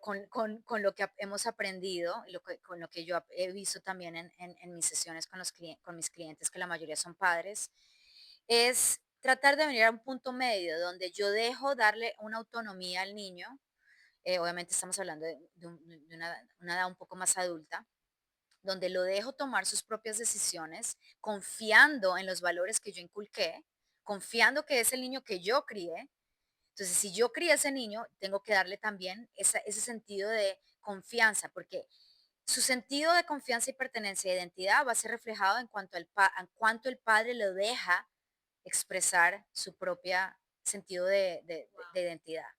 con lo que hemos aprendido, con lo que yo he visto también en mis sesiones con mis clientes, que la mayoría son padres, es tratar de venir a un punto medio donde yo dejo darle una autonomía al niño. Obviamente estamos hablando de una edad un poco más adulta, donde lo dejo tomar sus propias decisiones, confiando en los valores que yo inculqué, confiando que es el niño que yo crié. Entonces, si yo crié a ese niño, tengo que darle también ese sentido de confianza, porque su sentido de confianza y pertenencia e identidad va a ser reflejado en cuanto el padre lo deja expresar su propia sentido de identidad.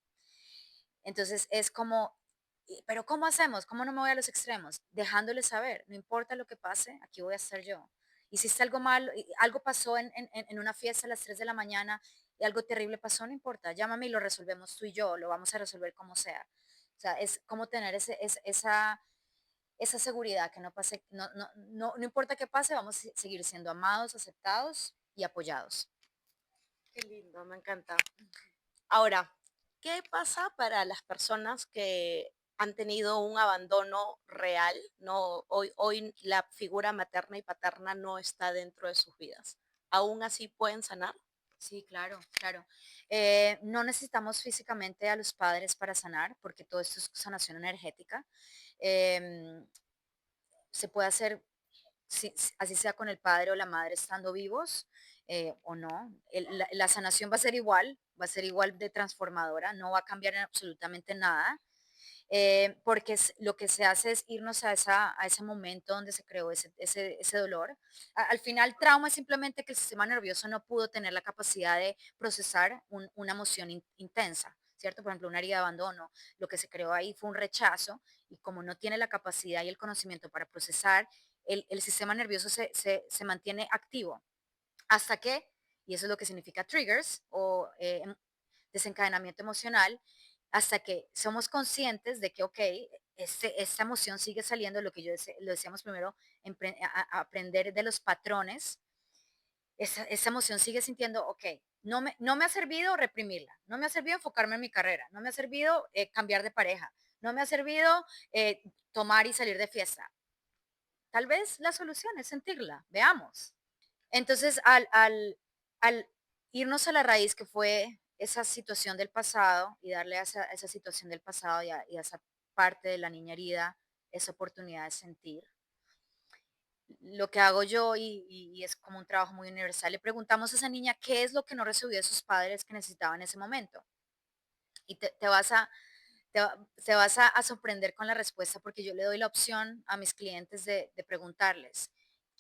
Entonces es como, pero ¿cómo hacemos? ¿Cómo no me voy a los extremos? Dejándole saber, no importa lo que pase, aquí voy a estar yo. Hiciste algo mal, algo pasó en una fiesta a las 3 de la mañana y algo terrible pasó, no importa, llámame y lo resolvemos tú y yo, lo vamos a resolver como sea. O sea, es como tener esa seguridad que no pase, no importa qué pase, vamos a seguir siendo amados, aceptados y apoyados. Qué lindo, me encanta. Ahora, ¿qué pasa para las personas que han tenido un abandono real? No, hoy la figura materna y paterna no está dentro de sus vidas. ¿Aún así pueden sanar? Sí, claro, claro. No necesitamos físicamente a los padres para sanar, porque todo esto es sanación energética. Em, Se puede hacer, así sea con el padre o la madre estando vivos o no. La sanación va a ser igual de transformadora, no va a cambiar en absolutamente nada. Porque lo que se hace es irnos a ese momento donde se creó ese dolor. Al final, trauma es simplemente que el sistema nervioso no pudo tener la capacidad de procesar una emoción intensa, ¿cierto? Por ejemplo, una herida de abandono, lo que se creó ahí fue un rechazo y como no tiene la capacidad y el conocimiento para procesar, el sistema nervioso se mantiene activo hasta que, y eso es lo que significa triggers o desencadenamiento emocional, hasta que somos conscientes de que, ok, esta emoción sigue saliendo, lo que lo decíamos primero, aprender de los patrones, esa emoción sigue sintiendo, ok, no me ha servido reprimirla, no me ha servido enfocarme en mi carrera, no me ha servido cambiar de pareja, no me ha servido tomar y salir de fiesta. Tal vez la solución es sentirla, veamos. Entonces, al irnos a la raíz que fue esa situación del pasado y darle a esa situación del pasado y a esa parte de la niña herida esa oportunidad de sentir, lo que hago yo y es como un trabajo muy universal, le preguntamos a esa niña qué es lo que no recibió de sus padres que necesitaba en ese momento. Y te vas a sorprender con la respuesta porque yo le doy la opción a mis clientes de preguntarles,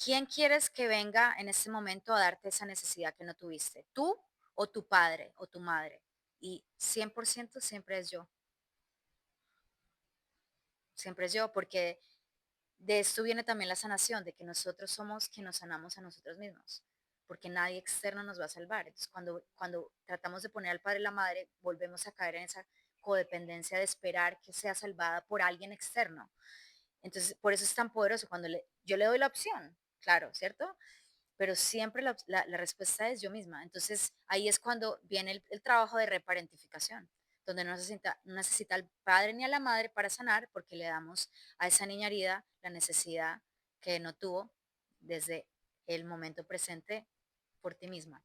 ¿quién quieres que venga en este momento a darte esa necesidad que no tuviste? ¿Tú o tu padre o tu madre? Y 100% siempre es yo, siempre es yo, porque de esto viene también la sanación, de que nosotros somos quien nos sanamos a nosotros mismos, porque nadie externo nos va a salvar. Entonces, cuando tratamos de poner al padre y la madre, volvemos a caer en esa codependencia de esperar que sea salvada por alguien externo. Entonces, por eso es tan poderoso cuando yo le doy la opción, claro, ¿cierto? Pero siempre la respuesta es yo misma. Entonces, ahí es cuando viene el trabajo de reparentificación, donde no necesita al padre ni a la madre para sanar, porque le damos a esa niña herida la necesidad que no tuvo desde el momento presente por ti misma.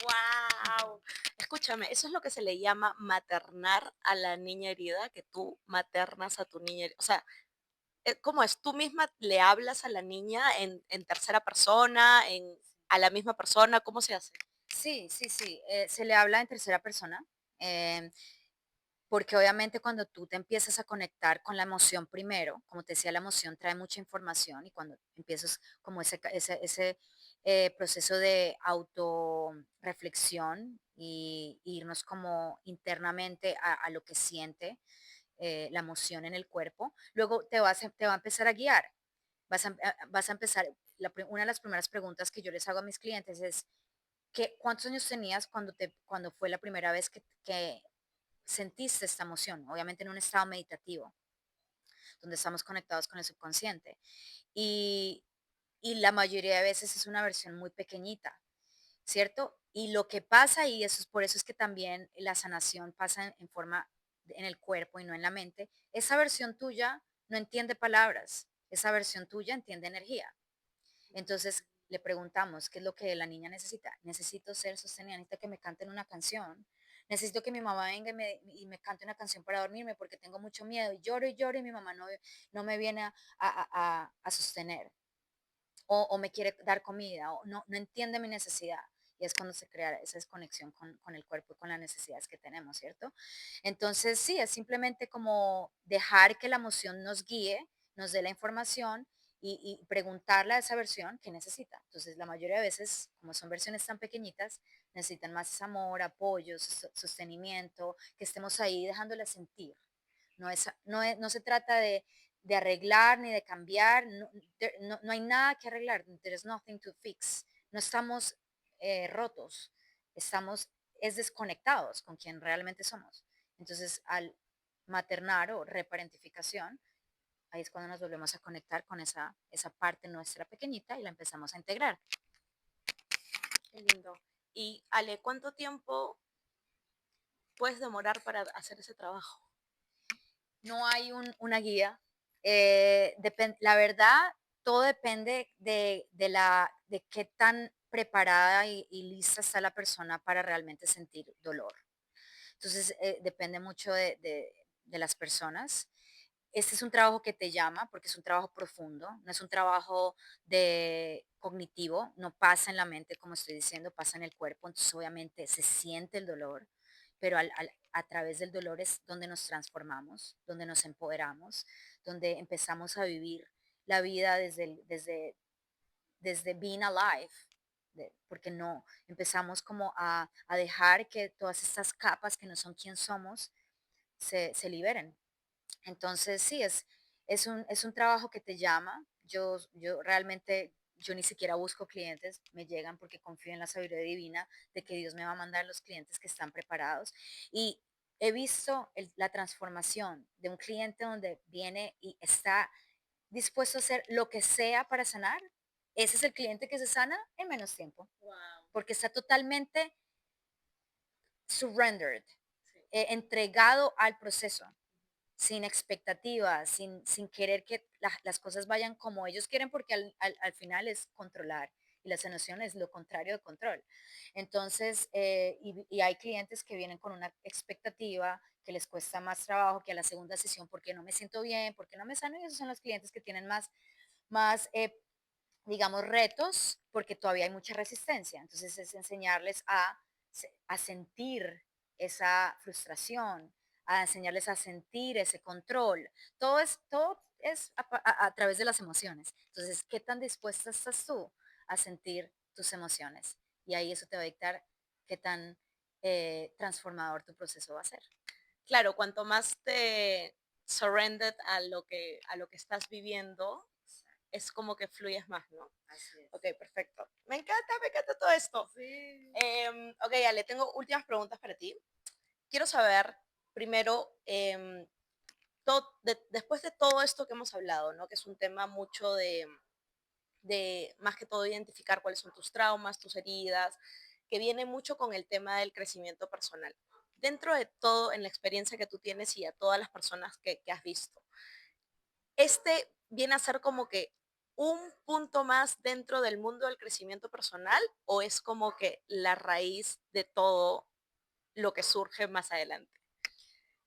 ¡Wow! Escúchame, eso es lo que se le llama maternar a la niña herida, que tú maternas a tu niña herida. O sea, ¿cómo es? ¿Tú misma le hablas a la niña en tercera persona, a la misma persona? ¿Cómo se hace? Sí, sí, sí, se le habla en tercera persona. em, Porque obviamente cuando tú te empiezas a conectar con la emoción primero, como te decía, la emoción trae mucha información y cuando empiezas como ese proceso de autorreflexión y irnos como internamente a lo que siente la emoción en el cuerpo, luego te va a empezar a guiar. Vas a empezar, una de las primeras preguntas que yo les hago a mis clientes es, ¿cuántos años tenías cuando fue la primera vez que sentiste esta emoción? Obviamente en un estado meditativo, donde estamos conectados con el subconsciente. Y, y la mayoría de veces es una versión muy pequeñita, ¿cierto? Y lo que pasa, y eso es por eso es que también la sanación pasa en forma en el cuerpo y no en la mente, esa versión tuya no entiende palabras, esa versión tuya entiende energía. Entonces le preguntamos, ¿qué es lo que la niña necesita? Necesito ser sostenida, necesito que me canten una canción, necesito que mi mamá venga y me cante una canción para dormirme porque tengo mucho miedo y lloro y mi mamá no me viene a sostener o me quiere dar comida o no entiende mi necesidad. Y es cuando se crea esa desconexión con el cuerpo y con las necesidades que tenemos, ¿cierto? Entonces, sí, es simplemente como dejar que la emoción nos guíe, nos dé la información y preguntarle a esa versión qué necesita. Entonces, la mayoría de veces, como son versiones tan pequeñitas, necesitan más amor, apoyo, sostenimiento, que estemos ahí dejándola sentir. No se trata de arreglar ni de cambiar, no hay nada que arreglar, there's nothing to fix. No estamos rotos, estamos desconectados con quien realmente somos. Entonces, al maternar o reparentificación, ahí es cuando nos volvemos a conectar con esa parte nuestra pequeñita y la empezamos a integrar. Qué lindo. Y Ale, ¿cuánto tiempo puedes demorar para hacer ese trabajo? No hay una guía. La verdad, todo depende de qué tan preparada y lista está la persona para realmente sentir dolor. Entonces, depende mucho de las personas. Este es un trabajo que te llama porque es un trabajo profundo, no es un trabajo de cognitivo, no pasa en la mente, como estoy diciendo, pasa en el cuerpo, entonces obviamente se siente el dolor, pero a través del dolor es donde nos transformamos, donde nos empoderamos, donde empezamos a vivir la vida desde being alive, porque no empezamos como a dejar que todas estas capas que no son quien somos se liberen. Entonces, sí, es un trabajo que te llama. Yo realmente, yo ni siquiera busco clientes, me llegan porque confío en la sabiduría divina de que Dios me va a mandar los clientes que están preparados. Y he visto la transformación de un cliente donde viene y está dispuesto a hacer lo que sea para sanar. Ese es el cliente que se sana en menos tiempo, Wow. porque está totalmente surrendered, Sí. entregado al proceso, sin expectativas, sin querer que las cosas vayan como ellos quieren, porque al final es controlar. Y la sanación es lo contrario de control. Entonces, y hay clientes que vienen con una expectativa que les cuesta más trabajo que a la segunda sesión porque no me siento bien, porque no me sano, y esos son los clientes que tienen más digamos, retos, porque todavía hay mucha resistencia. Entonces es enseñarles a sentir esa frustración, a enseñarles a sentir ese control. Todo es a través de las emociones. Entonces, ¿qué tan dispuesta estás tú a sentir tus emociones? Y ahí eso te va a dictar qué tan transformador tu proceso va a ser. Claro, cuanto más te surrendered a lo que estás viviendo, es como que fluyes más, ¿no? Así es. Ok, perfecto. Me encanta todo esto. Sí. Ok, Ale, tengo últimas preguntas para ti. Quiero saber, primero, después de todo esto que hemos hablado, ¿no? Que es un tema mucho de más que todo identificar cuáles son tus traumas, tus heridas, que viene mucho con el tema del crecimiento personal. Dentro de todo, en la experiencia que tú tienes y a todas las personas que has visto, este viene a ser como que un punto más dentro del mundo del crecimiento personal o es como que la raíz de todo lo que surge más adelante.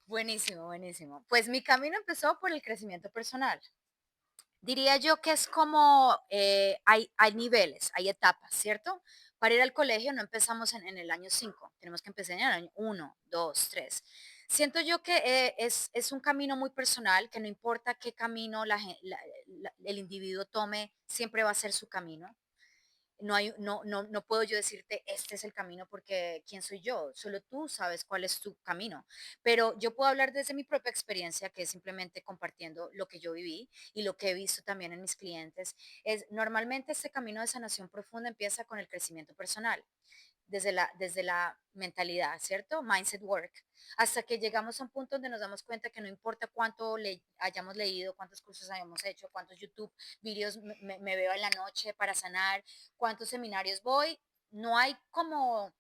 Buenísimo, buenísimo. Pues mi camino empezó por el crecimiento personal. Diría yo que es como, hay niveles, hay etapas, ¿cierto? Para ir al colegio no empezamos en el año 5, tenemos que empezar en el año 1, 2, 3. Siento yo que es un camino muy personal, que no importa qué camino el individuo tome, siempre va a ser su camino. No puedo yo decirte este es el camino porque quién soy yo, solo tú sabes cuál es tu camino. Pero yo puedo hablar desde mi propia experiencia, que es simplemente compartiendo lo que yo viví y lo que he visto también en mis clientes. Normalmente este camino de sanación profunda empieza con el crecimiento personal desde la mentalidad, ¿cierto? Mindset work, hasta que llegamos a un punto donde nos damos cuenta que no importa cuánto hayamos leído, cuántos cursos hayamos hecho, cuántos YouTube videos me veo en la noche para sanar, cuántos seminarios voy, no hay como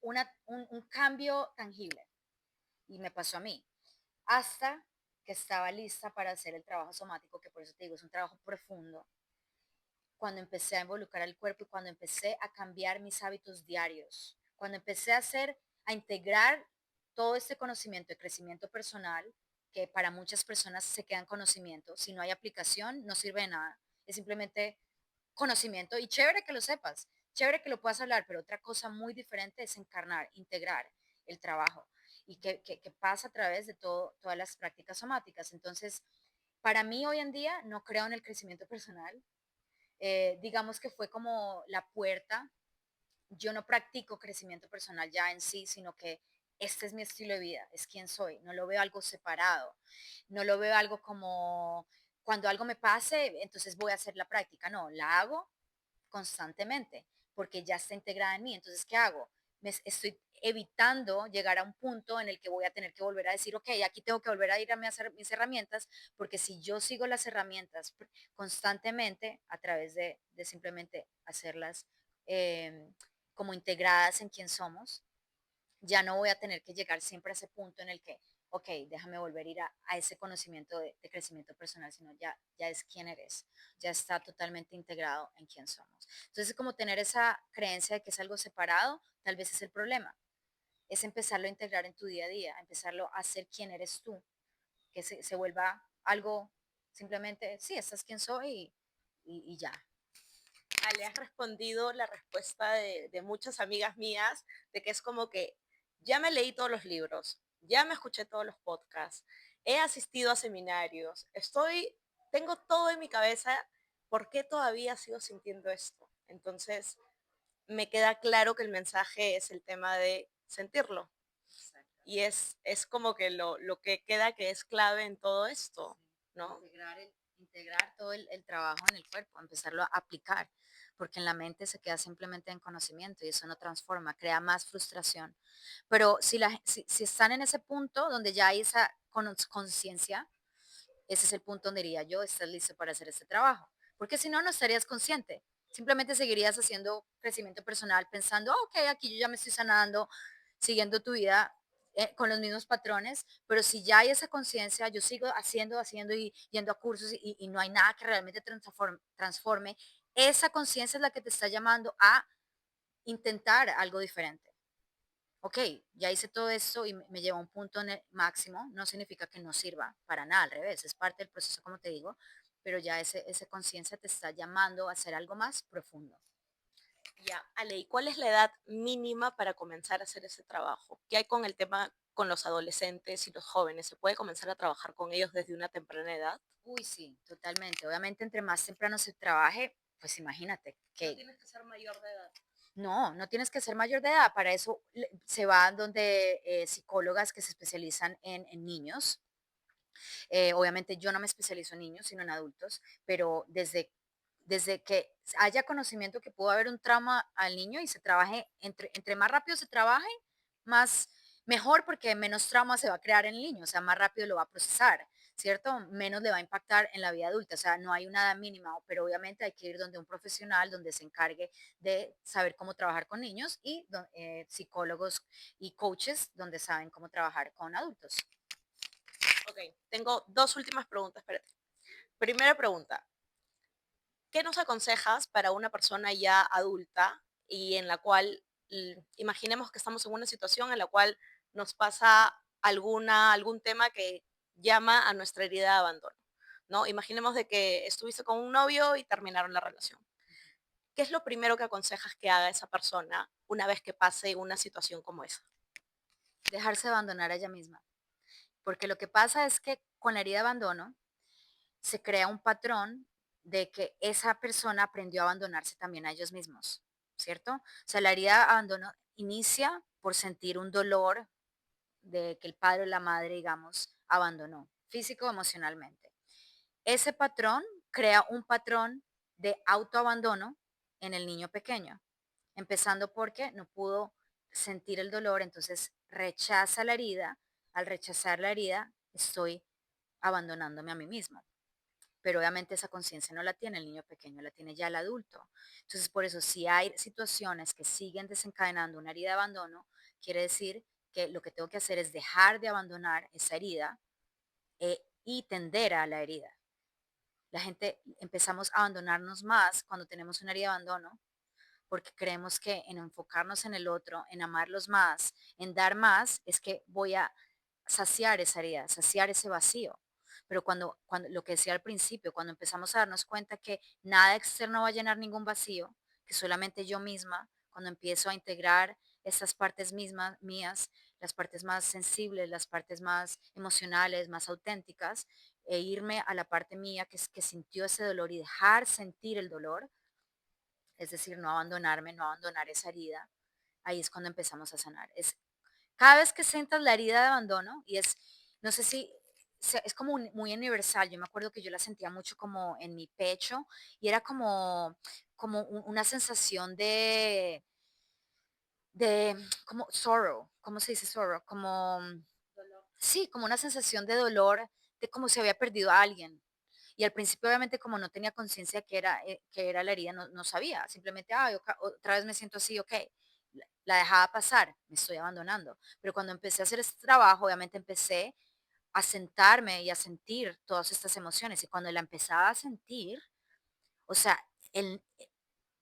un cambio tangible. Y me pasó a mí, hasta que estaba lista para hacer el trabajo somático, que por eso te digo, es un trabajo profundo, cuando empecé a involucrar el cuerpo y cuando empecé a cambiar mis hábitos diarios, cuando empecé a integrar todo este conocimiento de crecimiento personal, que para muchas personas se queda en conocimiento, si no hay aplicación no sirve de nada, es simplemente conocimiento y chévere que lo sepas, chévere que lo puedas hablar, pero otra cosa muy diferente es encarnar, integrar el trabajo y que pasa a través de todas las prácticas somáticas. Entonces, para mí hoy en día no creo en el crecimiento personal, digamos que fue como la puerta. Yo no practico crecimiento personal ya en sí, sino que este es mi estilo de vida, es quien soy. No lo veo algo separado, no lo veo algo como cuando algo me pase, entonces voy a hacer la práctica. No, la hago constantemente porque ya está integrada en mí. Entonces, ¿qué hago? Me estoy evitando llegar a un punto en el que voy a tener que volver a decir, ok, aquí tengo que volver a ir a mis herramientas, porque si yo sigo las herramientas constantemente a través de simplemente hacerlas eh, como integradas en quien somos, ya no voy a tener que llegar siempre a ese punto en el que, ok, déjame volver a ir a ese conocimiento de crecimiento personal, sino ya es quién eres, ya está totalmente integrado en quién somos. Entonces, como tener esa creencia de que es algo separado, tal vez es el problema, es empezarlo a integrar en tu día a día, empezarlo a ser quién eres tú, que se vuelva algo simplemente, sí, esta es quien soy y ya. Ale, has respondido la respuesta de muchas amigas mías, de que es como que ya me leí todos los libros, ya me escuché todos los podcasts, he asistido a seminarios, tengo todo en mi cabeza, ¿por qué todavía sigo sintiendo esto? Entonces, me queda claro que el mensaje es el tema de sentirlo. Y es como que lo que queda que es clave en todo esto, ¿no? Integrar todo el trabajo en el cuerpo, empezarlo a aplicar, porque en la mente se queda simplemente en conocimiento y eso no transforma, crea más frustración. Pero si están en ese punto donde ya hay esa conciencia, ese es el punto donde diría yo, estás listo para hacer este trabajo. Porque si no, no estarías consciente. Simplemente seguirías haciendo crecimiento personal pensando, ok, aquí yo ya me estoy sanando, siguiendo tu vida con los mismos patrones, pero si ya hay esa conciencia, yo sigo haciendo y yendo a cursos y no hay nada que realmente transforme, esa conciencia es la que te está llamando a intentar algo diferente. Ok, ya hice todo esto y me lleva a un punto máximo, no significa que no sirva para nada, al revés, es parte del proceso, como te digo, pero ya esa conciencia te está llamando a hacer algo más profundo. Ya, Ale, ¿y cuál es la edad mínima para comenzar a hacer ese trabajo? ¿Qué hay con el tema con los adolescentes y los jóvenes? ¿Se puede comenzar a trabajar con ellos desde una temprana edad? Uy, sí, totalmente. Obviamente, entre más temprano se trabaje, pues imagínate No que tienes que ser mayor de edad. no tienes que ser mayor de edad. Para eso se van donde psicólogas que se especializan en niños. Obviamente yo no me especializo en niños, sino en adultos, pero desde que haya conocimiento que pudo haber un trauma al niño y se trabaje, entre más rápido se trabaje, más mejor porque menos trauma se va a crear en el niño, o sea, más rápido lo va a procesar, ¿cierto? Menos le va a impactar en la vida adulta, o sea, no hay una edad mínima, pero obviamente hay que ir donde un profesional, donde se encargue de saber cómo trabajar con niños y psicólogos y coaches donde saben cómo trabajar con adultos. Ok, tengo dos últimas preguntas para ti. Primera pregunta, ¿qué nos aconsejas para una persona ya adulta y en la cual, imaginemos que estamos en una situación en la cual nos pasa algún tema que llama a nuestra herida de abandono, ¿no? Imaginemos de que estuviste con un novio y terminaron la relación. ¿Qué es lo primero que aconsejas que haga esa persona una vez que pase una situación como esa? Dejarse abandonar a ella misma. Porque lo que pasa es que con la herida de abandono se crea un patrón de que esa persona aprendió a abandonarse también a ellos mismos, ¿cierto? O sea, la herida de abandono inicia por sentir un dolor de que el padre o la madre, digamos, abandonó, físico o emocionalmente. Ese patrón crea un patrón de autoabandono en el niño pequeño, empezando porque no pudo sentir el dolor, entonces rechaza la herida. Al rechazar la herida, estoy abandonándome a mí mismo. Pero obviamente esa conciencia no la tiene el niño pequeño, la tiene ya el adulto. Entonces, por eso, si hay situaciones que siguen desencadenando una herida de abandono, quiere decir que lo que tengo que hacer es dejar de abandonar esa herida y tender a la herida. La gente empezamos a abandonarnos más cuando tenemos una herida de abandono porque creemos que en enfocarnos en el otro, en amarlos más, en dar más, es que voy a saciar esa herida, saciar ese vacío. Pero cuando lo que decía al principio, cuando empezamos a darnos cuenta que nada externo va a llenar ningún vacío, que solamente yo misma, cuando empiezo a integrar esas partes mismas mías, las partes más sensibles, las partes más emocionales, más auténticas, e irme a la parte mía que sintió ese dolor y dejar sentir el dolor, es decir, no abandonarme, no abandonar esa herida, ahí es cuando empezamos a sanar. Es cada vez que sientas la herida de abandono, y es, no sé si, es como muy universal, yo me acuerdo que yo la sentía mucho como en mi pecho y era como una sensación de, como sorrow, ¿cómo se dice sorrow? Como, Dolor. sí, como una sensación de dolor, de como si había perdido a alguien. Y al principio, obviamente, como no tenía conciencia que era la herida, no sabía. Simplemente, otra vez me siento así, ok. La dejaba pasar, me estoy abandonando. Pero cuando empecé a hacer este trabajo, obviamente empecé a sentarme y a sentir todas estas emociones. Y cuando la empezaba a sentir, o sea, el,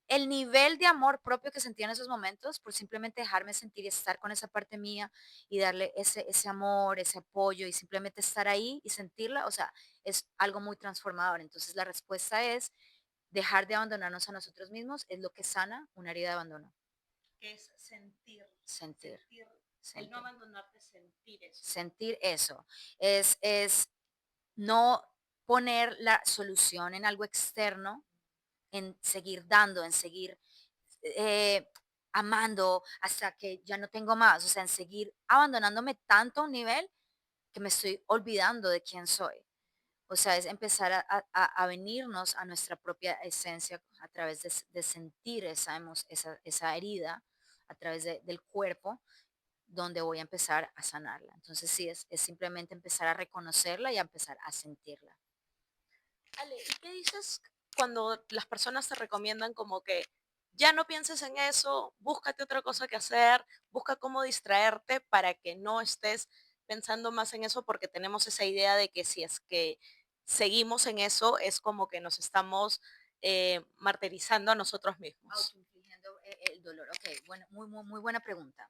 el nivel de amor propio que sentía en esos momentos, por simplemente dejarme sentir y estar con esa parte mía y darle ese amor, ese apoyo y simplemente estar ahí y sentirla, o sea, es algo muy transformador. Entonces la respuesta es dejar de abandonarnos a nosotros mismos es lo que sana una herida de abandono. Que es sentir, Sentir, sentir, el no sentir, abandonarte, sentir eso. sentir eso. Es no poner la solución en algo externo, en seguir dando, en seguir eh, amando hasta que ya no tengo más, o sea, en seguir abandonándome tanto a un nivel que me estoy olvidando de quién soy. O sea, es empezar a venirnos a nuestra propia esencia a través de sentir esa herida, a través del cuerpo, donde voy a empezar a sanarla. Entonces, sí, es simplemente empezar a reconocerla y a empezar a sentirla. Ale, ¿y qué dices cuando las personas te recomiendan como que ya no pienses en eso, búscate otra cosa que hacer, busca cómo distraerte para que no estés pensando más en eso, porque tenemos esa idea de que si es que seguimos en eso, es como que nos estamos martirizando a nosotros mismos. Autoinfligiendo el dolor. Ok, bueno, muy buena pregunta.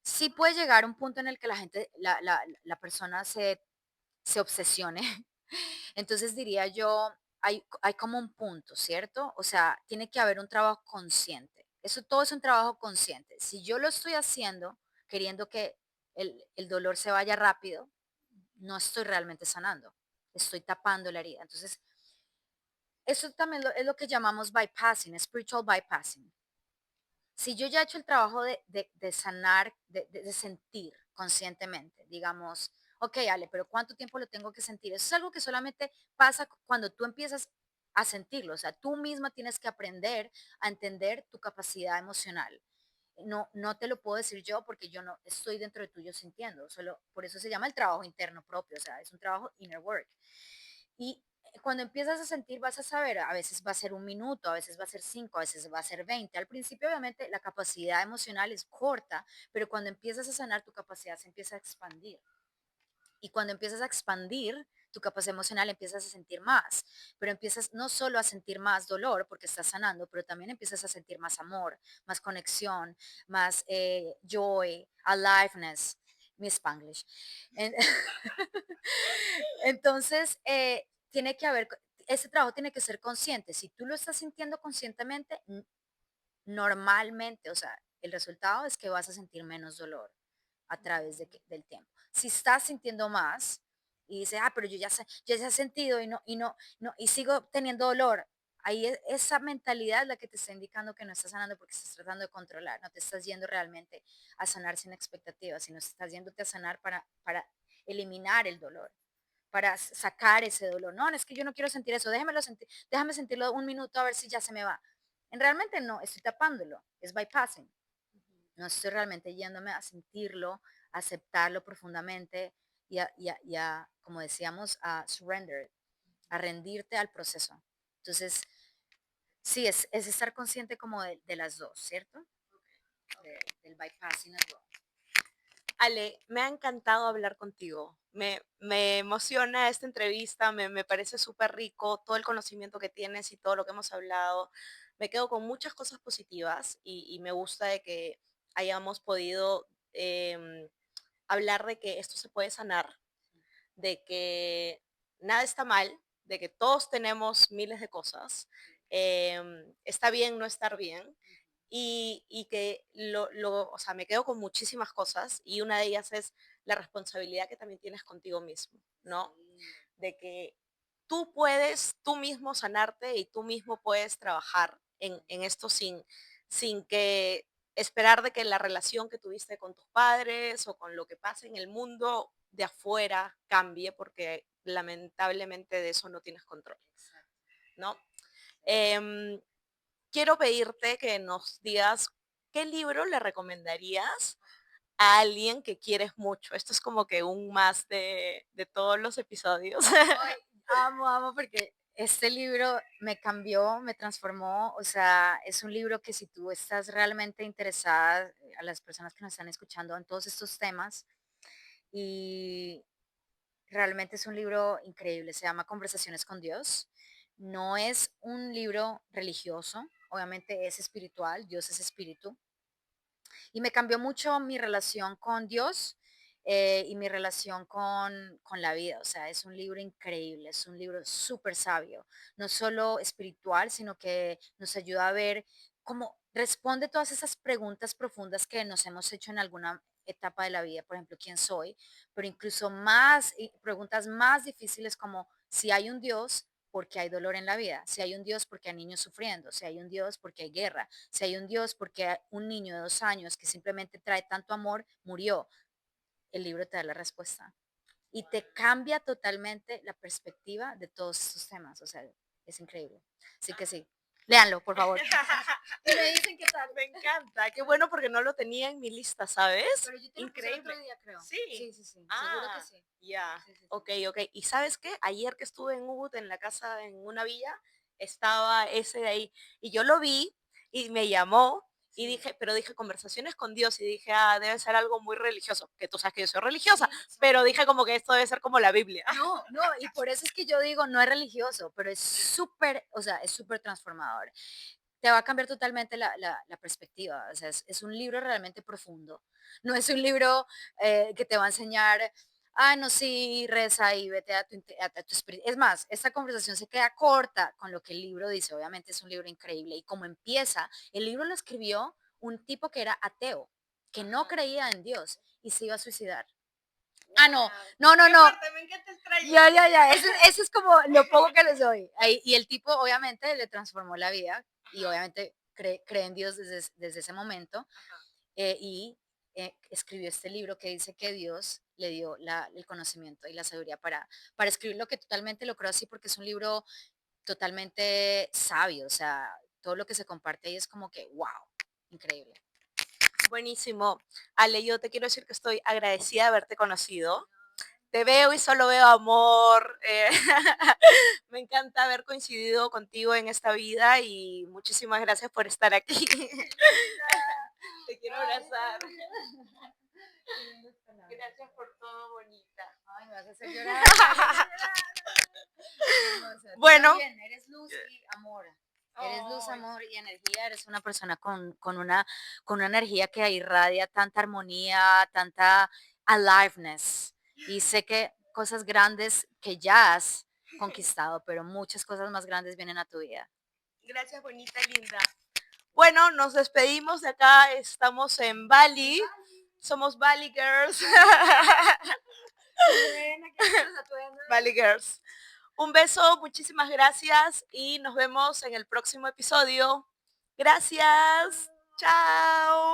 Sí puede llegar un punto en el que la gente, la persona se obsesione. Entonces diría yo, hay como un punto, ¿cierto? O sea, tiene que haber un trabajo consciente. Eso todo es un trabajo consciente. Si yo lo estoy haciendo queriendo que el dolor se vaya rápido, no estoy realmente sanando. Estoy tapando la herida. Entonces, eso también es lo que llamamos bypassing, spiritual bypassing. Si yo ya he hecho el trabajo de sanar, de sentir conscientemente, digamos, ok, Ale, pero ¿cuánto tiempo lo tengo que sentir? Eso es algo que solamente pasa cuando tú empiezas a sentirlo, o sea, tú misma tienes que aprender a entender tu capacidad emocional. No te lo puedo decir yo porque yo no estoy dentro de tuyo sintiendo, solo por eso se llama el trabajo interno propio, o sea, es un trabajo inner work. Y cuando empiezas a sentir, vas a saber, a veces va a ser un minuto, a veces va a ser 5, a veces va a ser 20. Al principio, obviamente, la capacidad emocional es corta, pero cuando empiezas a sanar, tu capacidad se empieza a expandir. Y cuando empiezas a expandir tu capacidad emocional, empiezas a sentir más, pero empiezas no solo a sentir más dolor porque estás sanando, pero también empiezas a sentir más amor, más conexión, más joy, aliveness, mi Spanglish. En- Entonces, tiene que haber, ese trabajo tiene que ser consciente. Si tú lo estás sintiendo conscientemente, normalmente, o sea, el resultado es que vas a sentir menos dolor a través del tiempo. Si estás sintiendo más y dices, pero yo ya he sentido y sigo teniendo dolor, ahí esa mentalidad es la que te está indicando que no estás sanando porque estás tratando de controlar, no te estás yendo realmente a sanar sin expectativas, sino estás yéndote a sanar para eliminar el dolor, para sacar ese dolor. No, es que yo no quiero sentir eso, déjame sentirlo un minuto a ver si ya se me va. Realmente no, estoy tapándolo, es bypassing. No estoy realmente yéndome a sentirlo, a aceptarlo profundamente como decíamos, a surrender, a rendirte al proceso. Entonces, sí, es estar consciente como de las dos, ¿cierto? Del bypassing as well. Ale, me ha encantado hablar contigo. Me emociona esta entrevista, me parece súper rico todo el conocimiento que tienes y todo lo que hemos hablado. Me quedo con muchas cosas positivas y me gusta de que hayamos podido hablar de que esto se puede sanar, de que nada está mal, de que todos tenemos miles de cosas. Está bien no estar bien y que o sea, me quedo con muchísimas cosas y una de ellas es la responsabilidad que también tienes contigo mismo, ¿no? De que tú puedes tú mismo sanarte y tú mismo puedes trabajar en esto sin que esperar de que la relación que tuviste con tus padres o con lo que pasa en el mundo de afuera cambie, porque lamentablemente de eso no tienes control, ¿no? Em, quiero pedirte que nos digas qué libro le recomendarías a alguien que quieres mucho. Esto es como que un más de todos los episodios. Ay, amo, porque este libro me cambió, me transformó, o sea, es un libro que si tú estás realmente interesada, a las personas que nos están escuchando en todos estos temas, y realmente es un libro increíble, se llama Conversaciones con Dios. No es un libro religioso, obviamente es espiritual, Dios es espíritu, y me cambió mucho mi relación con Dios y mi relación con la vida. O sea, es un libro increíble, es un libro súper sabio, no solo espiritual, sino que nos ayuda a ver cómo responde todas esas preguntas profundas que nos hemos hecho en alguna etapa de la vida, por ejemplo, quién soy, pero incluso más, preguntas más difíciles como si hay un Dios, porque hay dolor en la vida, si hay un Dios porque hay niños sufriendo, si hay un Dios porque hay guerra, si hay un Dios porque un niño de 2 años que simplemente trae tanto amor murió, el libro te da la respuesta y te cambia totalmente la perspectiva de todos estos temas. O sea, es increíble. Así que sí, léanlo, por favor. Y me dicen qué tal. Me encanta, qué bueno porque no lo tenía en mi lista, ¿sabes? Pero yo te lo puse el Increíble. otro día, creo. Sí. Sí, seguro que Ah, sí. ya. Sí, sí, sí. Ok, ok. ¿Y sabes qué? Ayer que estuve en Ubud, en la casa, en una villa, estaba ese de ahí. Y yo lo vi y me llamó y dije, pero dije conversaciones con Dios y dije, debe ser algo muy religioso, que tú sabes que yo soy religiosa, pero dije como que esto debe ser como la Biblia. No, no, y por eso es que yo digo, no es religioso, pero es súper, o sea, es súper transformador. Te va a cambiar totalmente la perspectiva. O sea, es un libro realmente profundo. No es un libro que te va a enseñar, no, sí, reza y vete a tu espíritu. Es más, esta conversación se queda corta con lo que el libro dice. Obviamente es un libro increíble. Y como empieza, el libro lo escribió un tipo que era ateo, que no creía en Dios y se iba a suicidar. No, no, no, no. Me encanta el trailer. Ya. Eso es como lo poco que les doy. Y el tipo obviamente le transformó la vida y obviamente cree en Dios desde ese momento y escribió este libro que dice que Dios le dio el conocimiento y la sabiduría para escribirlo, que totalmente lo creo así porque es un libro totalmente sabio, o sea, todo lo que se comparte ahí es como que, wow, increíble. Buenísimo. Ale, yo te quiero decir que estoy agradecida de haberte conocido. Te veo y solo veo amor. Me encanta haber coincidido contigo en esta vida y muchísimas gracias por estar aquí. Te quiero abrazar. Gracias por todo, bonita. Ay, me vas a hacer llorar. Bueno. También, eres luz y amor. Eres luz, amor y energía. Eres una persona con una energía que irradia tanta armonía, tanta aliveness. Y sé que cosas grandes que ya has conquistado, pero muchas cosas más grandes vienen a tu vida. Gracias, bonita, linda. Bueno, nos despedimos de acá. Estamos en Bali. Somos Bali Girls. Bali Girls. Un beso, muchísimas gracias y nos vemos en el próximo episodio. Gracias. Chao.